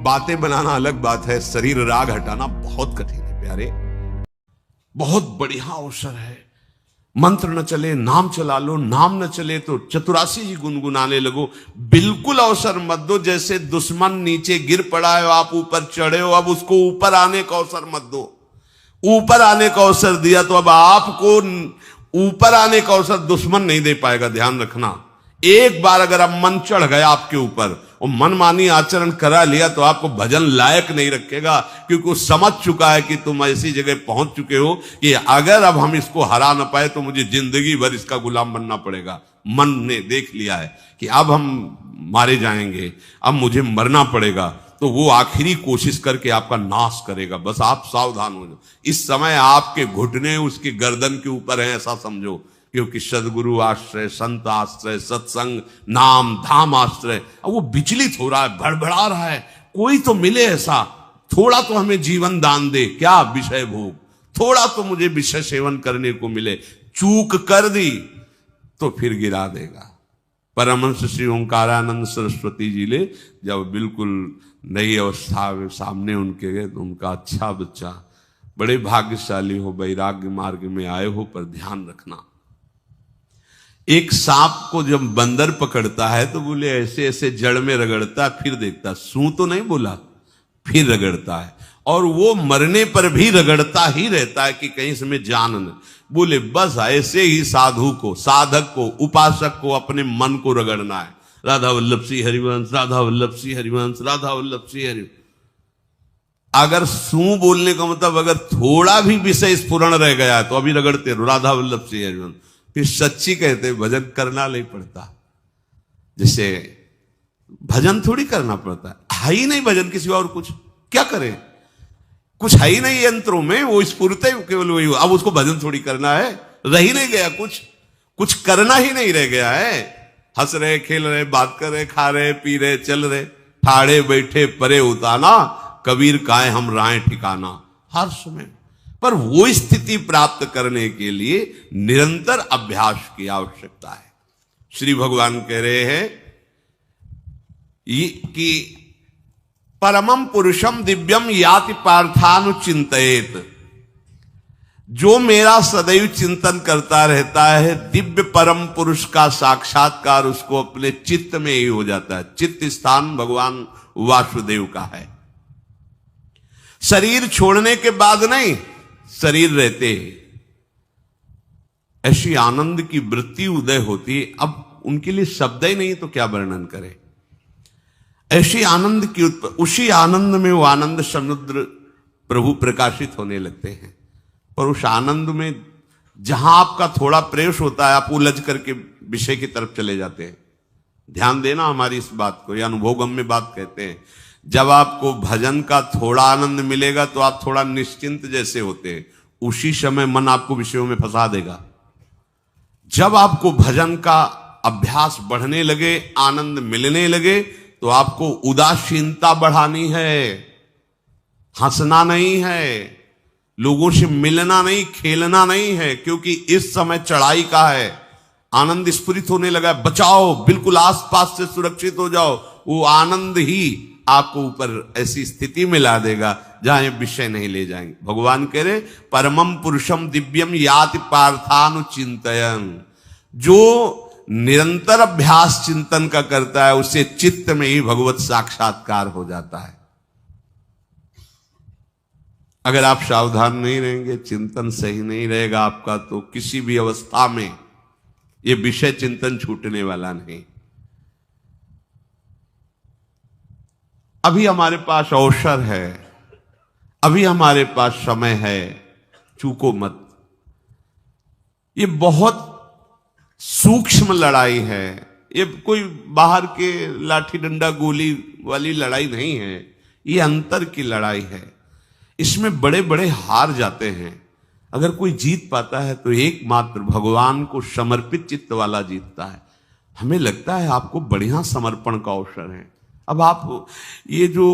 बातें बनाना अलग बात है, शरीर राग हटाना बहुत कठिन है प्यारे। बहुत बढ़िया अवसर है। मंत्र न चले नाम चला लो, नाम न चले तो चतुरासी जी गुनगुनाने लगो। बिल्कुल अवसर मत दो। जैसे दुश्मन नीचे गिर पड़ा है, आप ऊपर चढ़े हो, अब उसको ऊपर आने का अवसर मत दो। ऊपर आने का अवसर दिया तो अब आपको ऊपर आने का अवसर दुश्मन नहीं दे पाएगा। ध्यान रखना, एक बार अगर अब मन चढ़ गया आपके ऊपर और मनमानी आचरण करा लिया तो आपको भजन लायक नहीं रखेगा, क्योंकि वो समझ चुका है कि तुम ऐसी जगह पहुंच चुके हो कि अगर अब हम इसको हरा ना पाए तो मुझे जिंदगी भर इसका गुलाम बनना पड़ेगा। मन ने देख लिया है कि अब हम मारे जाएंगे, अब मुझे मरना पड़ेगा, तो वो आखिरी कोशिश करके आपका नाश करेगा। बस आप सावधान हो जाओ। इस समय आपके घुटने उसकी गर्दन के ऊपर है, ऐसा समझो, क्योंकि सदगुरु आश्रय, संत आश्रय, सत्संग, नाम धाम आश्रय, अब वो विचलित हो रहा है, भड़बड़ा रहा है। कोई तो मिले ऐसा, थोड़ा तो हमें जीवन दान दे। क्या विषय भोग, थोड़ा तो मुझे विषय सेवन करने को मिले। चूक कर दी तो फिर गिरा देगा। परमहंस श्री ओंकारानंद सरस्वती जी ले जब बिल्कुल नई अवस्था में सामने उनके गए तो उनका अच्छा बच्चा, बड़े भाग्यशाली हो, वैराग्य मार्ग में आए हो, पर ध्यान रखना, एक सांप को जब बंदर पकड़ता है तो बोले ऐसे ऐसे जड़ में रगड़ता, फिर देखता, सू तो नहीं बोला, फिर रगड़ता है, और वो मरने पर भी रगड़ता ही रहता है कि कहीं इसमें जान न। बोले बस ऐसे ही साधु को, साधक को, उपासक को अपने मन को रगड़ना है। राधा वल्लभ श्री हरिवंश, राधा वल्लभ श्री हरिवंश, राधा वल्लभ श्री हरिवंश। अगर सू बोलने का मतलब अगर थोड़ा भी विषय स्फुरण रह गया तो अभी रगड़ते रहो, राधा वल्लभ श्री हरिवंश। फिर सच्ची कहते भजन करना नहीं पड़ता। जैसे भजन थोड़ी करना पड़ता है ही नहीं भजन किसी और, कुछ क्या करें, कुछ है ही नहीं यंत्रों में, वो स्फुरते केवल वही। अब उसको भजन थोड़ी करना है, रह ही नहीं गया, कुछ करना ही नहीं रह गया है। हंस रहे, खेल रहे, बात कर रहे, खा रहे, पी रहे, चल रहे, ठाड़े बैठे परे उताना, कबीर काहे हम राय ठिकाना। हर समय। पर वो स्थिति प्राप्त करने के लिए निरंतर अभ्यास की आवश्यकता है। श्री भगवान कह रहे हैं कि परमम पुरुषम दिव्यम याति पार्थानुचिंतयेत, जो मेरा सदैव चिंतन करता रहता है दिव्य परम पुरुष का साक्षात्कार उसको अपने चित्त में ही हो जाता है। चित्त स्थान भगवान वासुदेव का है। शरीर छोड़ने के बाद नहीं, शरीर रहते ऐसी आनंद की वृत्ति उदय होती, अब उनके लिए शब्द ही नहीं तो क्या वर्णन करें। ऐसी आनंद की उसी आनंद में वो आनंद समुद्र प्रभु प्रकाशित होने लगते हैं। पर उस आनंद में जहां आपका थोड़ा प्रवेश होता है आप उलझ करके विषय की तरफ चले जाते हैं। ध्यान देना हमारी इस बात को, यह अनुभवगम्य बात कहते हैं। जब आपको भजन का थोड़ा आनंद मिलेगा तो आप थोड़ा निश्चिंत जैसे होते हैं, उसी समय मन आपको विषयों में फंसा देगा। जब आपको भजन का अभ्यास बढ़ने लगे, आनंद मिलने लगे, तो आपको उदासीनता बढ़ानी है, हंसना नहीं है, लोगों से मिलना नहीं, खेलना नहीं है, क्योंकि इस समय चढ़ाई का है। आनंद स्फुरित होने लगा, बचाओ, बिल्कुल आसपास से सुरक्षित हो जाओ। वो आनंद ही आपको ऊपर ऐसी स्थिति में ला देगा जहां ये विषय नहीं ले जाएंगे। भगवान कह रहे परमम पुरुषम दिव्यम याति पार्थानुचिंतयन्, जो निरंतर अभ्यास चिंतन का करता है उसे चित्त में ही भगवत साक्षात्कार हो जाता है। अगर आप सावधान नहीं रहेंगे, चिंतन सही नहीं रहेगा आपका, तो किसी भी अवस्था में यह विषय चिंतन छूटने वाला नहीं। अभी हमारे पास अवसर है, अभी हमारे पास समय है, चूको मत। ये बहुत सूक्ष्म लड़ाई है, ये कोई बाहर के लाठी डंडा गोली वाली लड़ाई नहीं है, ये अंतर की लड़ाई है। इसमें बड़े बड़े हार जाते हैं। अगर कोई जीत पाता है तो एकमात्र भगवान को समर्पित चित्त वाला जीतता है। हमें लगता है आपको बढ़िया समर्पण का अवसर है। अब आप ये जो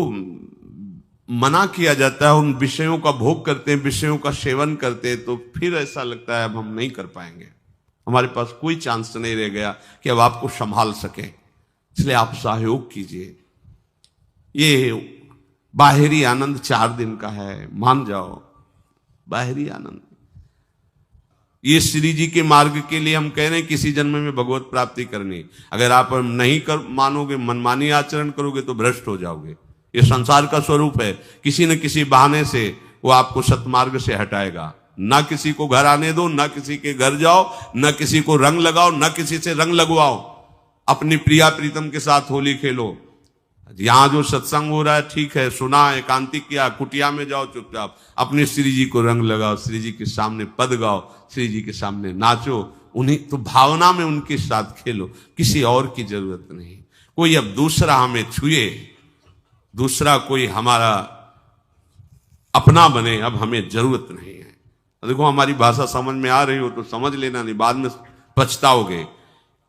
मना किया जाता है उन विषयों का भोग करते हैं, विषयों का सेवन करते हैं, तो फिर ऐसा लगता है अब हम नहीं कर पाएंगे, हमारे पास कोई चांस नहीं रह गया कि अब आपको संभाल सके। इसलिए आप सहयोग कीजिए। ये बाहरी आनंद 4 दिन का है, मान जाओ, बाहरी आनंद। ये श्री जी के मार्ग के लिए हम कह रहे हैं किसी जन्म में भगवत प्राप्ति करनी। अगर आप नहीं मानोगे, मनमानी आचरण करोगे तो भ्रष्ट हो जाओगे। ये संसार का स्वरूप है, किसी न किसी बहाने से वो आपको सतमार्ग से हटाएगा। ना किसी को घर आने दो, ना किसी के घर जाओ, ना किसी को रंग लगाओ, ना किसी से रंग लगवाओ। अपनी प्रिया प्रीतम के साथ होली खेलो। यहां जो सत्संग हो रहा है ठीक है, सुना, एकांतिक किया, कुटिया में जाओ चुपचाप, अपने श्री जी को रंग लगाओ, श्री जी के सामने पद गाओ, श्री जी के सामने नाचो, उन्हीं तो भावना में उनके साथ खेलो, किसी और की जरूरत नहीं। कोई अब दूसरा हमें छुए, दूसरा कोई हमारा अपना बने, अब हमें जरूरत नहीं है। देखो हमारी भाषा समझ में आ रही हो तो समझ लेना, नहीं बाद में पछताओगे।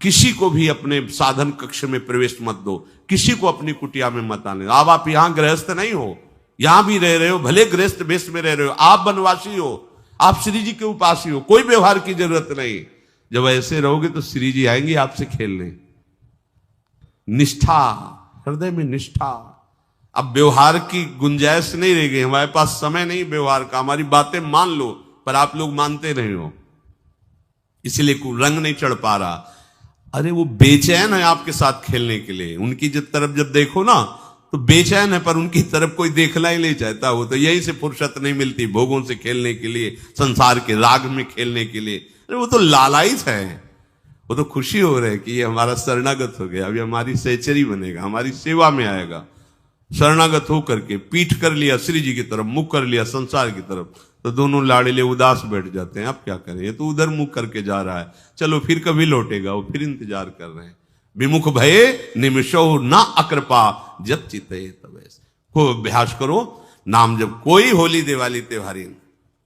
किसी को भी अपने साधन कक्ष में प्रवेश मत दो, किसी को अपनी कुटिया में मत आने। अब आप यहां गृहस्थ नहीं हो, यहां भी रह रहे हो, भले गृहस्थ वेश में रह रहे हो, आप वनवासी हो, आप श्री जी के उपासी हो, कोई व्यवहार की जरूरत नहीं। जब ऐसे रहोगे तो श्री जी आएंगे आपसे खेलने। निष्ठा, हृदय में निष्ठा। अब व्यवहार की गुंजाइश नहीं रह गई, हमारे पास समय नहीं व्यवहार का। हमारी बातें मान लो पर आप लोग मानते नहीं हो, इसलिए रंग नहीं चढ़ पा रहा। अरे वो बेचैन है आपके साथ खेलने के लिए, उनकी तरफ जब देखो ना तो बेचैन है, पर उनकी तरफ कोई देखना ही नहीं चाहता। वो तो यही से फुर्सत नहीं मिलती भोगों से खेलने के लिए, संसार के राग में खेलने के लिए। अरे वो तो लालायित है, वो तो खुशी हो रहे कि ये हमारा शरणागत हो गया, अभी हमारी सहचरी बनेगा, हमारी सेवा में आएगा। शरणागत होकर के पीठ कर लिया श्री जी की तरफ, मुख कर लिया संसार की तरफ, तो दोनों लाड़िले उदास बैठ जाते हैं। अब क्या करें, ये तो उधर मुख करके जा रहा है, चलो फिर कभी लौटेगा, वो फिर इंतजार कर रहे हैं। विमुख भये निमिषो ना अकृपा जब चिते तब। खूब अभ्यास करो, नाम जब। कोई होली दिवाली त्योहारी,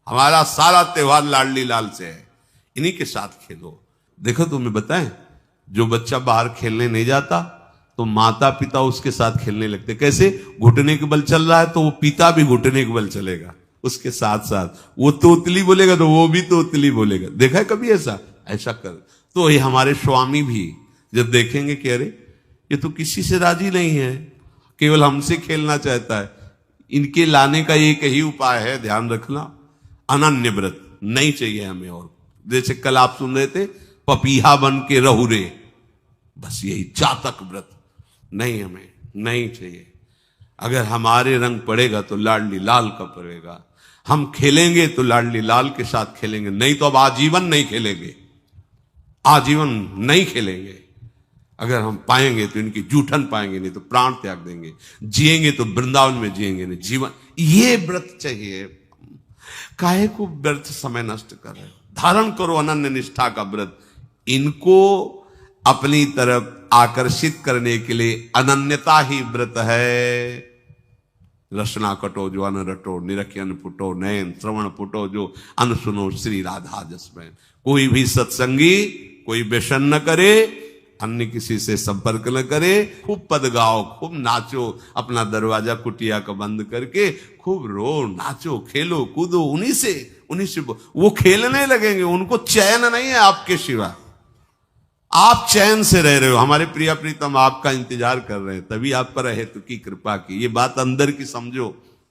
हमारा सारा त्योहार लाडली लाल से है, इन्हीं के साथ खेलो। देखो तुम्हें बताएं, जो बच्चा बाहर खेलने नहीं जाता तो माता पिता उसके साथ खेलने लगते। कैसे? घुटने के बल चल रहा है तो वो पिता भी घुटने के बल चलेगा। उसके साथ साथ वो तोतली बोलेगा तो वो भी तोतली बोलेगा। देखा है कभी ऐसा? ऐसा कर तो ये हमारे स्वामी भी जब देखेंगे कि अरे ये तो किसी से राजी नहीं है, केवल हमसे खेलना चाहता है, इनके लाने का एक ही उपाय है, ध्यान रखना, अनन्य व्रत नहीं चाहिए हमें। और जैसे कल आप सुन रहे थे, पपीहा बन के रहू रे, बस यही चातक व्रत नहीं, हमें नहीं चाहिए। अगर हमारे रंग पड़ेगा तो लाडली लाल का पड़ेगा, हम खेलेंगे तो लाडली लाल के साथ खेलेंगे, नहीं तो अब आजीवन नहीं खेलेंगे, आजीवन नहीं खेलेंगे। अगर हम पाएंगे तो इनकी जूठन पाएंगे, नहीं तो प्राण त्याग देंगे, जिएंगे तो वृंदावन में जिएंगे, नहीं जीवन। ये व्रत चाहिए। काहे को व्यर्थ समय नष्ट कर रहे हो? धारण करो अनन्य निष्ठा का व्रत। इनको अपनी तरफ आकर्षित करने के लिए अनन्यता ही व्रत है। रसना कटो जो अन रटो, निरखी अन फुटो, नयन श्रवण फुटो जो अन सुनो, श्री राधा जसमैन। कोई भी सत्संगी कोई व्यसन न करे, अन्य किसी से संपर्क न करे, खूब पद गाओ, खूब नाचो, अपना दरवाजा कुटिया का बंद करके खूब रो, नाचो, खेलो, कूदो, उन्हीं से वो खेलने लगेंगे। उनको चैन नहीं है आपके सिवा, आप चैन से रह रहे हो। हमारे प्रिया प्रीतम आपका इंतजार कर रहे हैं, तभी आप पर हेतु की कृपा की। ये बात अंदर की समझो,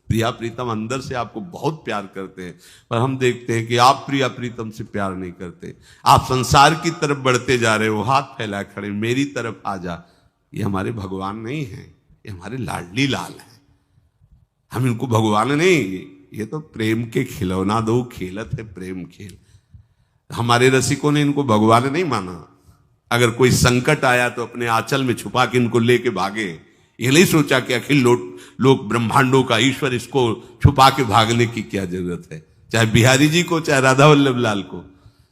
प्रिया प्रीतम अंदर से आपको बहुत प्यार करते हैं, पर हम देखते हैं कि आप प्रिया प्रीतम से प्यार नहीं करते। आप संसार की तरफ बढ़ते जा रहे हो, हाथ फैला खड़े, मेरी तरफ आ जा। ये हमारे भगवान नहीं है, ये हमारे लाडली लाल हैं। हम इनको भगवान नहीं, ये तो प्रेम के खिलौना दो खेलत है प्रेम खेल। हमारे रसिकों ने इनको भगवान नहीं माना। अगर कोई संकट आया तो अपने आंचल में छुपा के इनको लेके भागे। ये नहीं सोचा कि अखिल लोक ब्रह्मांडों का ईश्वर, इसको छुपा के भागने की क्या जरूरत है। चाहे बिहारी जी को, चाहे राधा वल्लभ लाल को,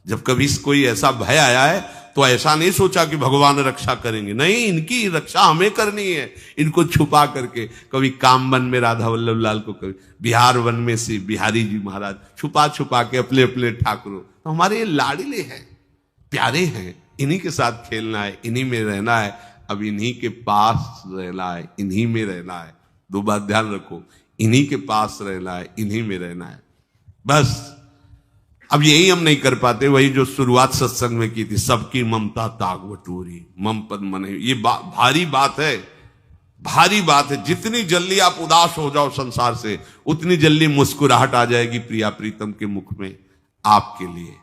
जब कभी कोई ऐसा भय आया है तो ऐसा नहीं सोचा कि भगवान रक्षा करेंगे, नहीं, इनकी रक्षा हमें करनी है। इनको छुपा करके, कभी काम वन में राधा वल्लभ लाल को, कभी बिहार वन में से बिहारी जी महाराज, छुपा छुपा के अपने अपने ठाकुरों। तो हमारे ये लाडले हैं, प्यारे हैं, इन्हीं के साथ खेलना है, इन्हीं में रहना है, अब इन्हीं के पास रहना है, इन्हीं में रहना है। दो बात ध्यान रखो, इन्हीं के पास रहना है, इन्हीं में रहना है, बस। अब यही हम नहीं कर पाते, वही जो शुरुआत सत्संग में की थी, सबकी ममता ताग बटोरी, मम पद मन। ये भारी बात है, भारी बात है। जितनी जल्दी आप उदास हो जाओ संसार से, उतनी जल्दी मुस्कुराहट आ जाएगी प्रिया प्रीतम के मुख में आपके लिए।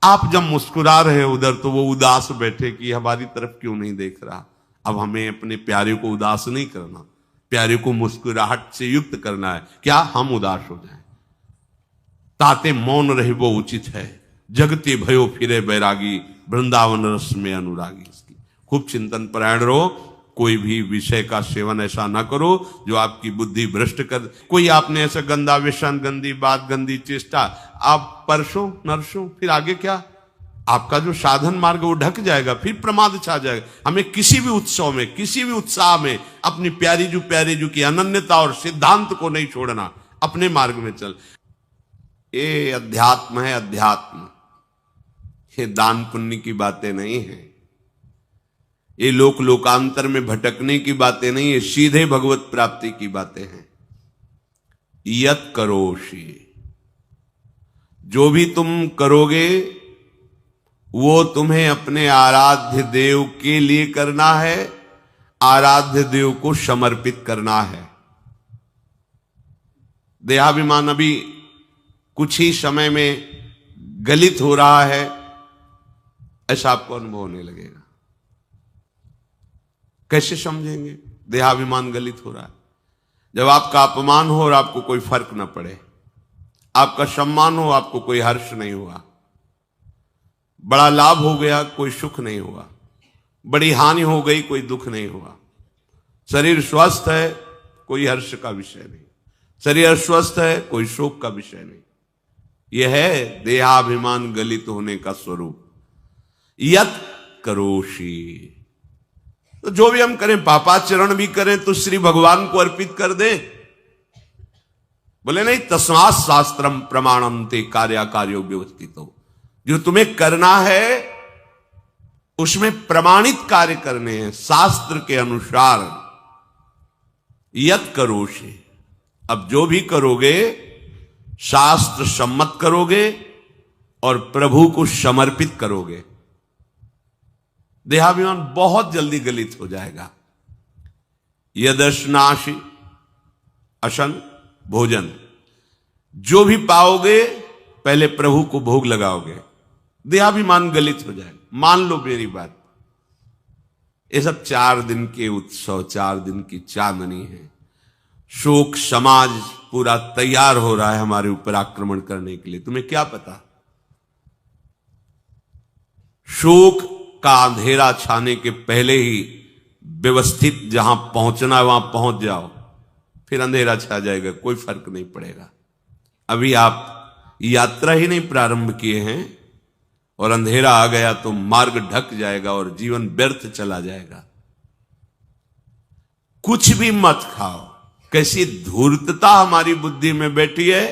आप जब मुस्कुरा रहे हो उधर, तो वो उदास बैठे कि हमारी तरफ क्यों नहीं देख रहा। अब हमें अपने प्यारे को उदास नहीं करना, प्यारे को मुस्कुराहट से युक्त करना है। क्या हम उदास हो जाएं? ताते मौन रहे वो उचित है, जगते भयो फिरे बैरागी, वृंदावन रस में अनुरागी। इसकी खूब चिंतन परायण रहो, कोई भी विषय का सेवन ऐसा ना करो जो आपकी बुद्धि भ्रष्ट कर। कोई आपने ऐसा गंदा व्यसन, गंदी बात, गंदी चेष्टा, आप परसों नरसों, फिर आगे क्या, आपका जो साधन मार्ग वो ढक जाएगा, फिर प्रमाद छा जाएगा। हमें किसी भी उत्सव में, किसी भी उत्साह में अपनी प्यारी जू की अनन्यता और सिद्धांत को नहीं छोड़ना, अपने मार्ग में चल। ये अध्यात्म है, अध्यात्म। ये दान पुण्य की बातें नहीं है, ये लोकांतर में भटकने की बातें नहीं है, सीधे भगवत प्राप्ति की बातें हैं। यत करोषि, जो भी तुम करोगे वो तुम्हें अपने आराध्य देव के लिए करना है, आराध्य देव को समर्पित करना है। देहाभिमान अभी कुछ ही समय में गलित हो रहा है, ऐसा आपको अनुभव होने लगेगा। कैसे समझेंगे देहाभिमान गलित हो रहा है? जब आपका अपमान हो और आपको कोई फर्क ना पड़े, आपका सम्मान हो, आपको कोई हर्ष नहीं हुआ, बड़ा लाभ हो गया, कोई सुख नहीं हुआ, बड़ी हानि हो गई, कोई दुख नहीं हुआ, शरीर स्वस्थ है, कोई हर्ष का विषय नहीं, शरीर अस्वस्थ है, कोई शोक का विषय नहीं। यह है देहाभिमान गलित होने का स्वरूप। यत करोषि, तो जो भी हम करें, पापाचरण भी करें तो श्री भगवान को अर्पित कर दे। बोले नहीं, तस्मात् शास्त्रम प्रमाणम ते कार्याकार्यो व्यवस्थितो। जो तुम्हें करना है उसमें प्रमाणित कार्य करने हैं, शास्त्र के अनुसार। यत करोषि, अब जो भी करोगे शास्त्र सम्मत करोगे और प्रभु को समर्पित करोगे, देहाभिमान बहुत जल्दी गलित हो जाएगा। यदश्नाशी अशन भोजन, जो भी पाओगे पहले प्रभु को भोग लगाओगे, देहाभिमान गलित हो जाएगा। मान लो मेरी बात, ये सब 4 दिन के उत्सव, 4 दिन की चांदनी है। शोक समाज पूरा तैयार हो रहा है हमारे ऊपर आक्रमण करने के लिए। तुम्हें क्या पता, शोक का अंधेरा छाने के पहले ही व्यवस्थित जहां पहुंचना है वहां पहुंच जाओ, फिर अंधेरा छा जाएगा, कोई फर्क नहीं पड़ेगा। अभी आप यात्रा ही नहीं प्रारंभ किए हैं और अंधेरा आ गया तो मार्ग ढक जाएगा और जीवन व्यर्थ चला जाएगा। कुछ भी मत खाओ। कैसी धूर्तता हमारी बुद्धि में बैठी है।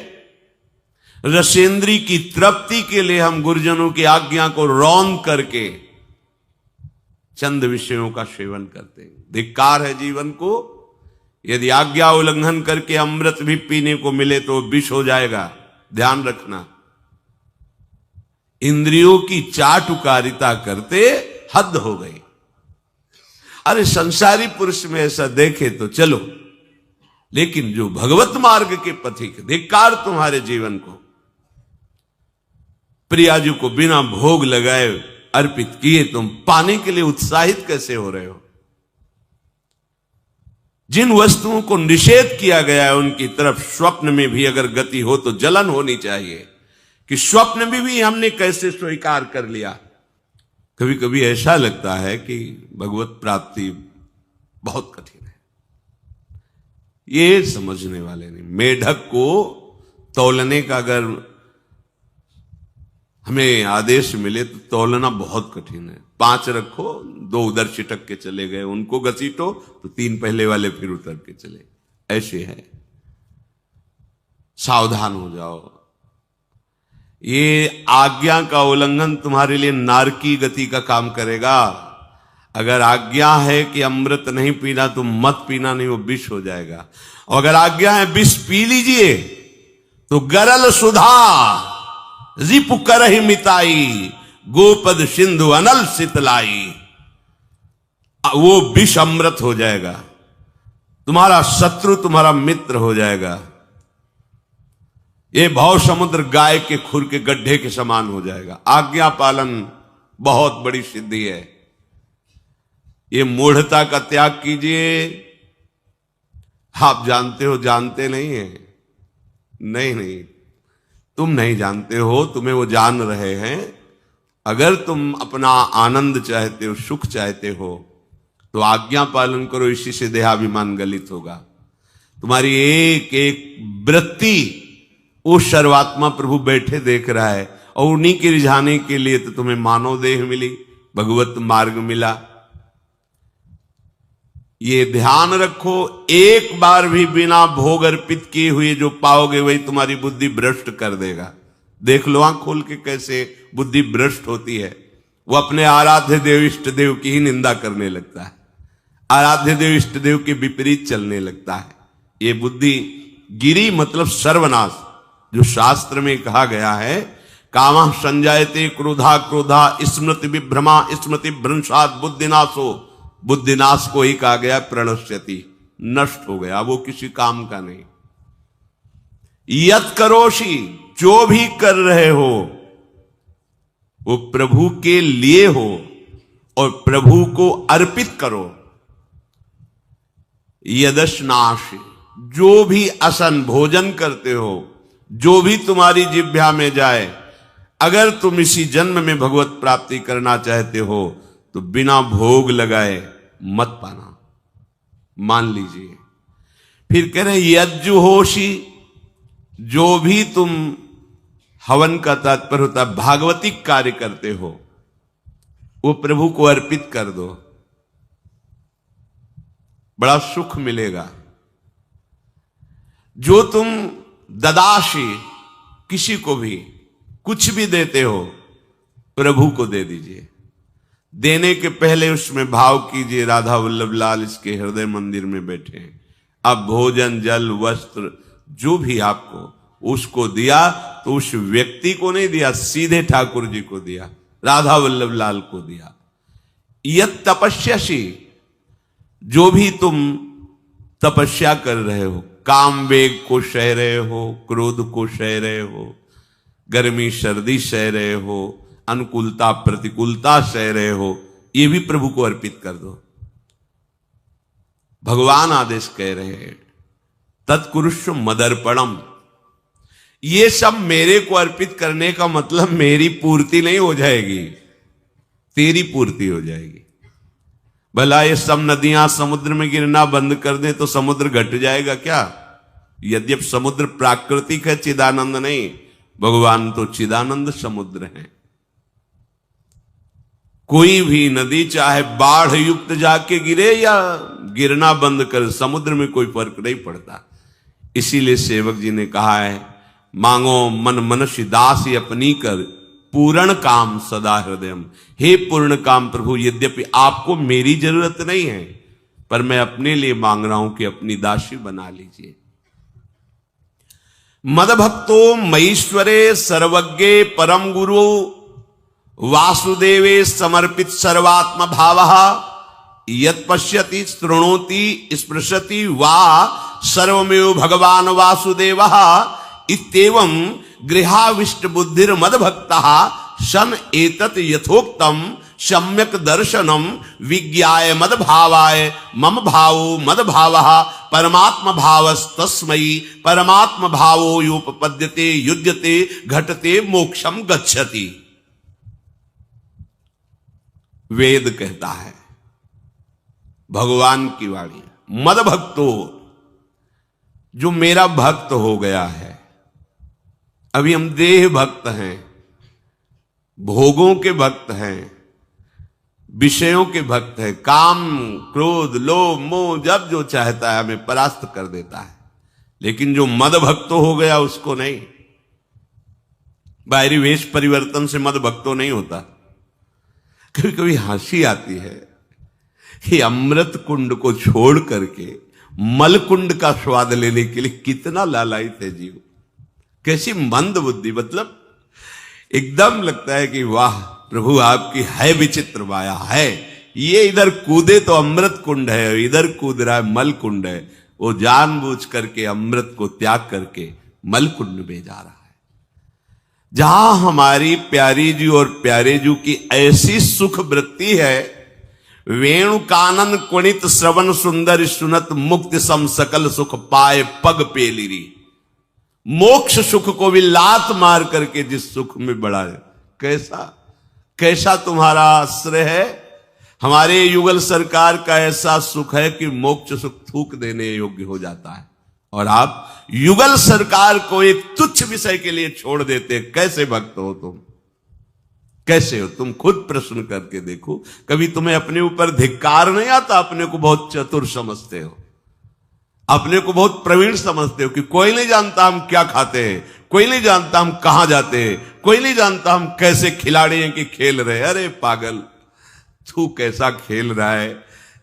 रसेंद्री की तृप्ति के लिए हम गुरुजनों की आज्ञा को रौंद करके चंद विषयों का सेवन करते हैं। धिक्कार है जीवन को। यदि आज्ञा उल्लंघन करके अमृत भी पीने को मिले तो विष हो जाएगा, ध्यान रखना। इंद्रियों की चाटुकारिता करते हद हो गई। अरे संसारी पुरुष में ऐसा देखे तो चलो, लेकिन जो भगवत मार्ग के पथिक, धिक्कार तुम्हारे जीवन को। प्रियाजू को बिना भोग लगाए अर्पित किए तुम पाने के लिए उत्साहित कैसे हो रहे हो? जिन वस्तुओं को निषेध किया गया है उनकी तरफ स्वप्न में भी अगर गति हो तो जलन होनी चाहिए कि स्वप्न में भी हमने कैसे स्वीकार कर लिया। कभी कभी ऐसा लगता है कि भगवत प्राप्ति बहुत कठिन है, ये समझने वाले नहीं। मेढक को तौलने का अगर हमें आदेश मिले तो तौलना बहुत कठिन है। 5 रखो, 2 उधर छिटक के चले गए, उनको घसीटो तो 3 पहले वाले फिर उतर के चले, ऐसे है। सावधान हो जाओ। ये आज्ञा का उल्लंघन तुम्हारे लिए नारकी गति का काम करेगा। अगर आज्ञा है कि अमृत नहीं पीना तो मत पीना, नहीं वो विष हो जाएगा। और अगर आज्ञा है विष पी लीजिए तो गरल सुधा रिपु करहि मिताई, गोपद सिंधु अनल शीतलाई, वो विष अमृत हो जाएगा। तुम्हारा शत्रु तुम्हारा मित्र हो जाएगा। ये भाव समुद्र गाय के खुर के गड्ढे के समान हो जाएगा। आज्ञा पालन बहुत बड़ी सिद्धि है। ये मूढ़ता का त्याग कीजिए। आप जानते हो, जानते नहीं है, नहीं, तुम नहीं जानते हो, तुम्हें वो जान रहे हैं। अगर तुम अपना आनंद चाहते हो, सुख चाहते हो तो आज्ञा पालन करो, इसी से देहाभिमान गलित होगा। तुम्हारी एक एक वृत्ति वो सर्वात्मा प्रभु बैठे देख रहा है और उन्हीं के रिझाने के लिए तो तुम्हें मानव देह मिली, भगवत मार्ग मिला। ये ध्यान रखो, एक बार भी बिना भोग अर्पित किए हुए जो पाओगे वही तुम्हारी बुद्धि भ्रष्ट कर देगा। देख लो आंख खोल के कैसे बुद्धि भ्रष्ट होती है। वो अपने आराध्य देव इष्ट देव की ही निंदा करने लगता है, आराध्य देव इष्ट देव के विपरीत चलने लगता है। ये बुद्धि गिरी मतलब सर्वनाश। जो शास्त्र में कहा गया है, कामः संजायते क्रोधा क्रोधा स्मृति विभ्रमा स्मृति भ्रंशात् बुद्धिनाशो, बुद्धिनाश को ही कहा गया प्रणश्यति, नष्ट हो गया, वो किसी काम का नहीं। यत करोषि, जो भी कर रहे हो वो प्रभु के लिए हो और प्रभु को अर्पित करो। यदश्नाश, जो भी असन भोजन करते हो, जो भी तुम्हारी जिह्वा में जाए, अगर तुम इसी जन्म में भगवत प्राप्ति करना चाहते हो तो बिना भोग लगाए मत पाना, मान लीजिए। फिर कह रहे यज्जुहोषि, जो भी तुम हवन का तात्पर्य होता है भागवतिक कार्य करते हो वो प्रभु को अर्पित कर दो, बड़ा सुख मिलेगा। जो तुम ददाशी, किसी को भी कुछ भी देते हो प्रभु को दे दीजिए। देने के पहले उसमें भाव कीजिए राधा वल्लभ लाल इसके हृदय मंदिर में बैठे हैं। अब भोजन जल वस्त्र जो भी आपको उसको दिया तो उस व्यक्ति को नहीं दिया, सीधे ठाकुर जी को दिया, राधा वल्लभ लाल को दिया। यत तपस्यासी, जो भी तुम तपस्या कर रहे हो, काम वेग को सह रहे हो, क्रोध को सह रहे हो, गर्मी सर्दी सह रहे हो, अनुकूलता प्रतिकूलता सह रहे हो, ये भी प्रभु को अर्पित कर दो। भगवान आदेश कह रहे हैं तत्कुरुष्व मदर्पणम, ये सब मेरे को अर्पित करने का मतलब मेरी पूर्ति नहीं हो जाएगी, तेरी पूर्ति हो जाएगी। भला ये सब नदियां समुद्र में गिरना बंद कर दें तो समुद्र घट जाएगा क्या? यद्यप समुद्र प्राकृतिक है, चिदानंद नहीं, भगवान तो चिदानंद समुद्र है। कोई भी नदी चाहे बाढ़ युक्त जाके गिरे या गिरना बंद कर, समुद्र में कोई फर्क नहीं पड़ता। इसीलिए सेवक जी ने कहा है, मांगो मन मनुष्य दास अपनी कर, पूर्ण काम सदा हृदयम। हे पूर्ण काम प्रभु, यद्यपि आपको मेरी जरूरत नहीं है, पर मैं अपने लिए मांग रहा हूं कि अपनी दासी बना लीजिए। मद भक्तो मईश्वरे सर्वज्ञे परम गुरु वासुदेवे समर्पित सर्वात्म भाव यत पश्यति शृणोति स्पृशति वा सर्वमेव भगवान वासुदेव इत्येवं गृहाविष्ट बुद्धिर मद भक्ता सन एतत् यथोक्तम सम्यक दर्शनम विज्ञाय मद भावाय मम भावो मद भावः परमात्म भावस्तस्मै परमात्म भावो योपपद्यते युज्यते घटते मोक्षम गच्छति। वेद कहता है, भगवान की वाणी, मद भक्तो, जो मेरा भक्त हो गया है। अभी हम देह भक्त हैं, भोगों के भक्त हैं, विषयों के भक्त हैं, काम क्रोध लोभ मोह जब जो चाहता है हमें परास्त कर देता है। लेकिन जो मद भक्त हो गया उसको नहीं। बाहरी वेश परिवर्तन से मद भक्तो नहीं होता। कभी कभी हंसी आती है कि अमृत कुंड को छोड़ करके मल कुंड का स्वाद लेने के लिए कितना लालायित है जीव, कैसी मंद बुद्धि। मतलब एकदम लगता है कि वाह प्रभु आपकी है विचित्र माया है। ये इधर कूदे तो अमृत कुंड है, इधर कूद रहा है मल कुंड है। वो जानबूझ करके अमृत को त्याग करके मल कुंड में जा रहा है। जहां हमारी प्यारी जी और प्यारे जी की ऐसी सुख वृत्ति है, वेणु कानन कुणित श्रवण सुंदर सुनत मुक्ति सम सकल सुख पाए पग पेलिरी। मोक्ष सुख को भी लात मार करके जिस सुख में बढ़ा है, कैसा कैसा तुम्हारा आश्रय है। हमारे युगल सरकार का ऐसा सुख है कि मोक्ष सुख थूक देने योग्य हो जाता है, और आप युगल सरकार को एक तुच्छ विषय के लिए छोड़ देते। कैसे भक्त हो तुम, कैसे हो तुम? खुद प्रश्न करके देखो। कभी तुम्हें अपने ऊपर धिक्कार नहीं आता? अपने को बहुत चतुर समझते हो, अपने को बहुत प्रवीण समझते हो कि कोई नहीं जानता हम क्या खाते हैं, कोई नहीं जानता हम कहां जाते हैं, कोई नहीं जानता हम कैसे खिलाड़ी हैं कि खेल रहे हैं। अरे पागल, तू कैसा खेल रहा है।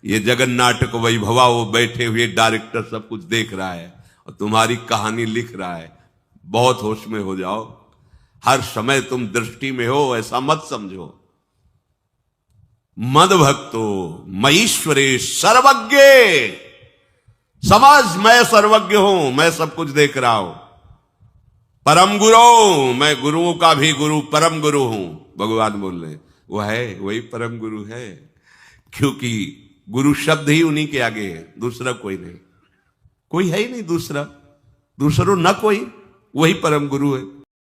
ये जगन नाटक वैभवा, वो बैठे हुए डायरेक्टर सब कुछ देख रहा है और तुम्हारी कहानी लिख रहा है। बहुत होश में हो जाओ, हर समय तुम दृष्टि में हो, ऐसा मत समझो। मद भक्तो मईश्वरे सर्वज्ञ, समझ मैं सर्वज्ञ हूं, मैं सब कुछ देख रहा हूं। परम गुरु, मैं गुरुओं का भी गुरु, परम गुरु हूं। भगवान बोल रहे वो है, वही परम गुरु है, क्योंकि गुरु शब्द ही उन्हीं के आगे है, दूसरा कोई नहीं, कोई है ही नहीं दूसरा, दूसरो न कोई, वही परम गुरु है।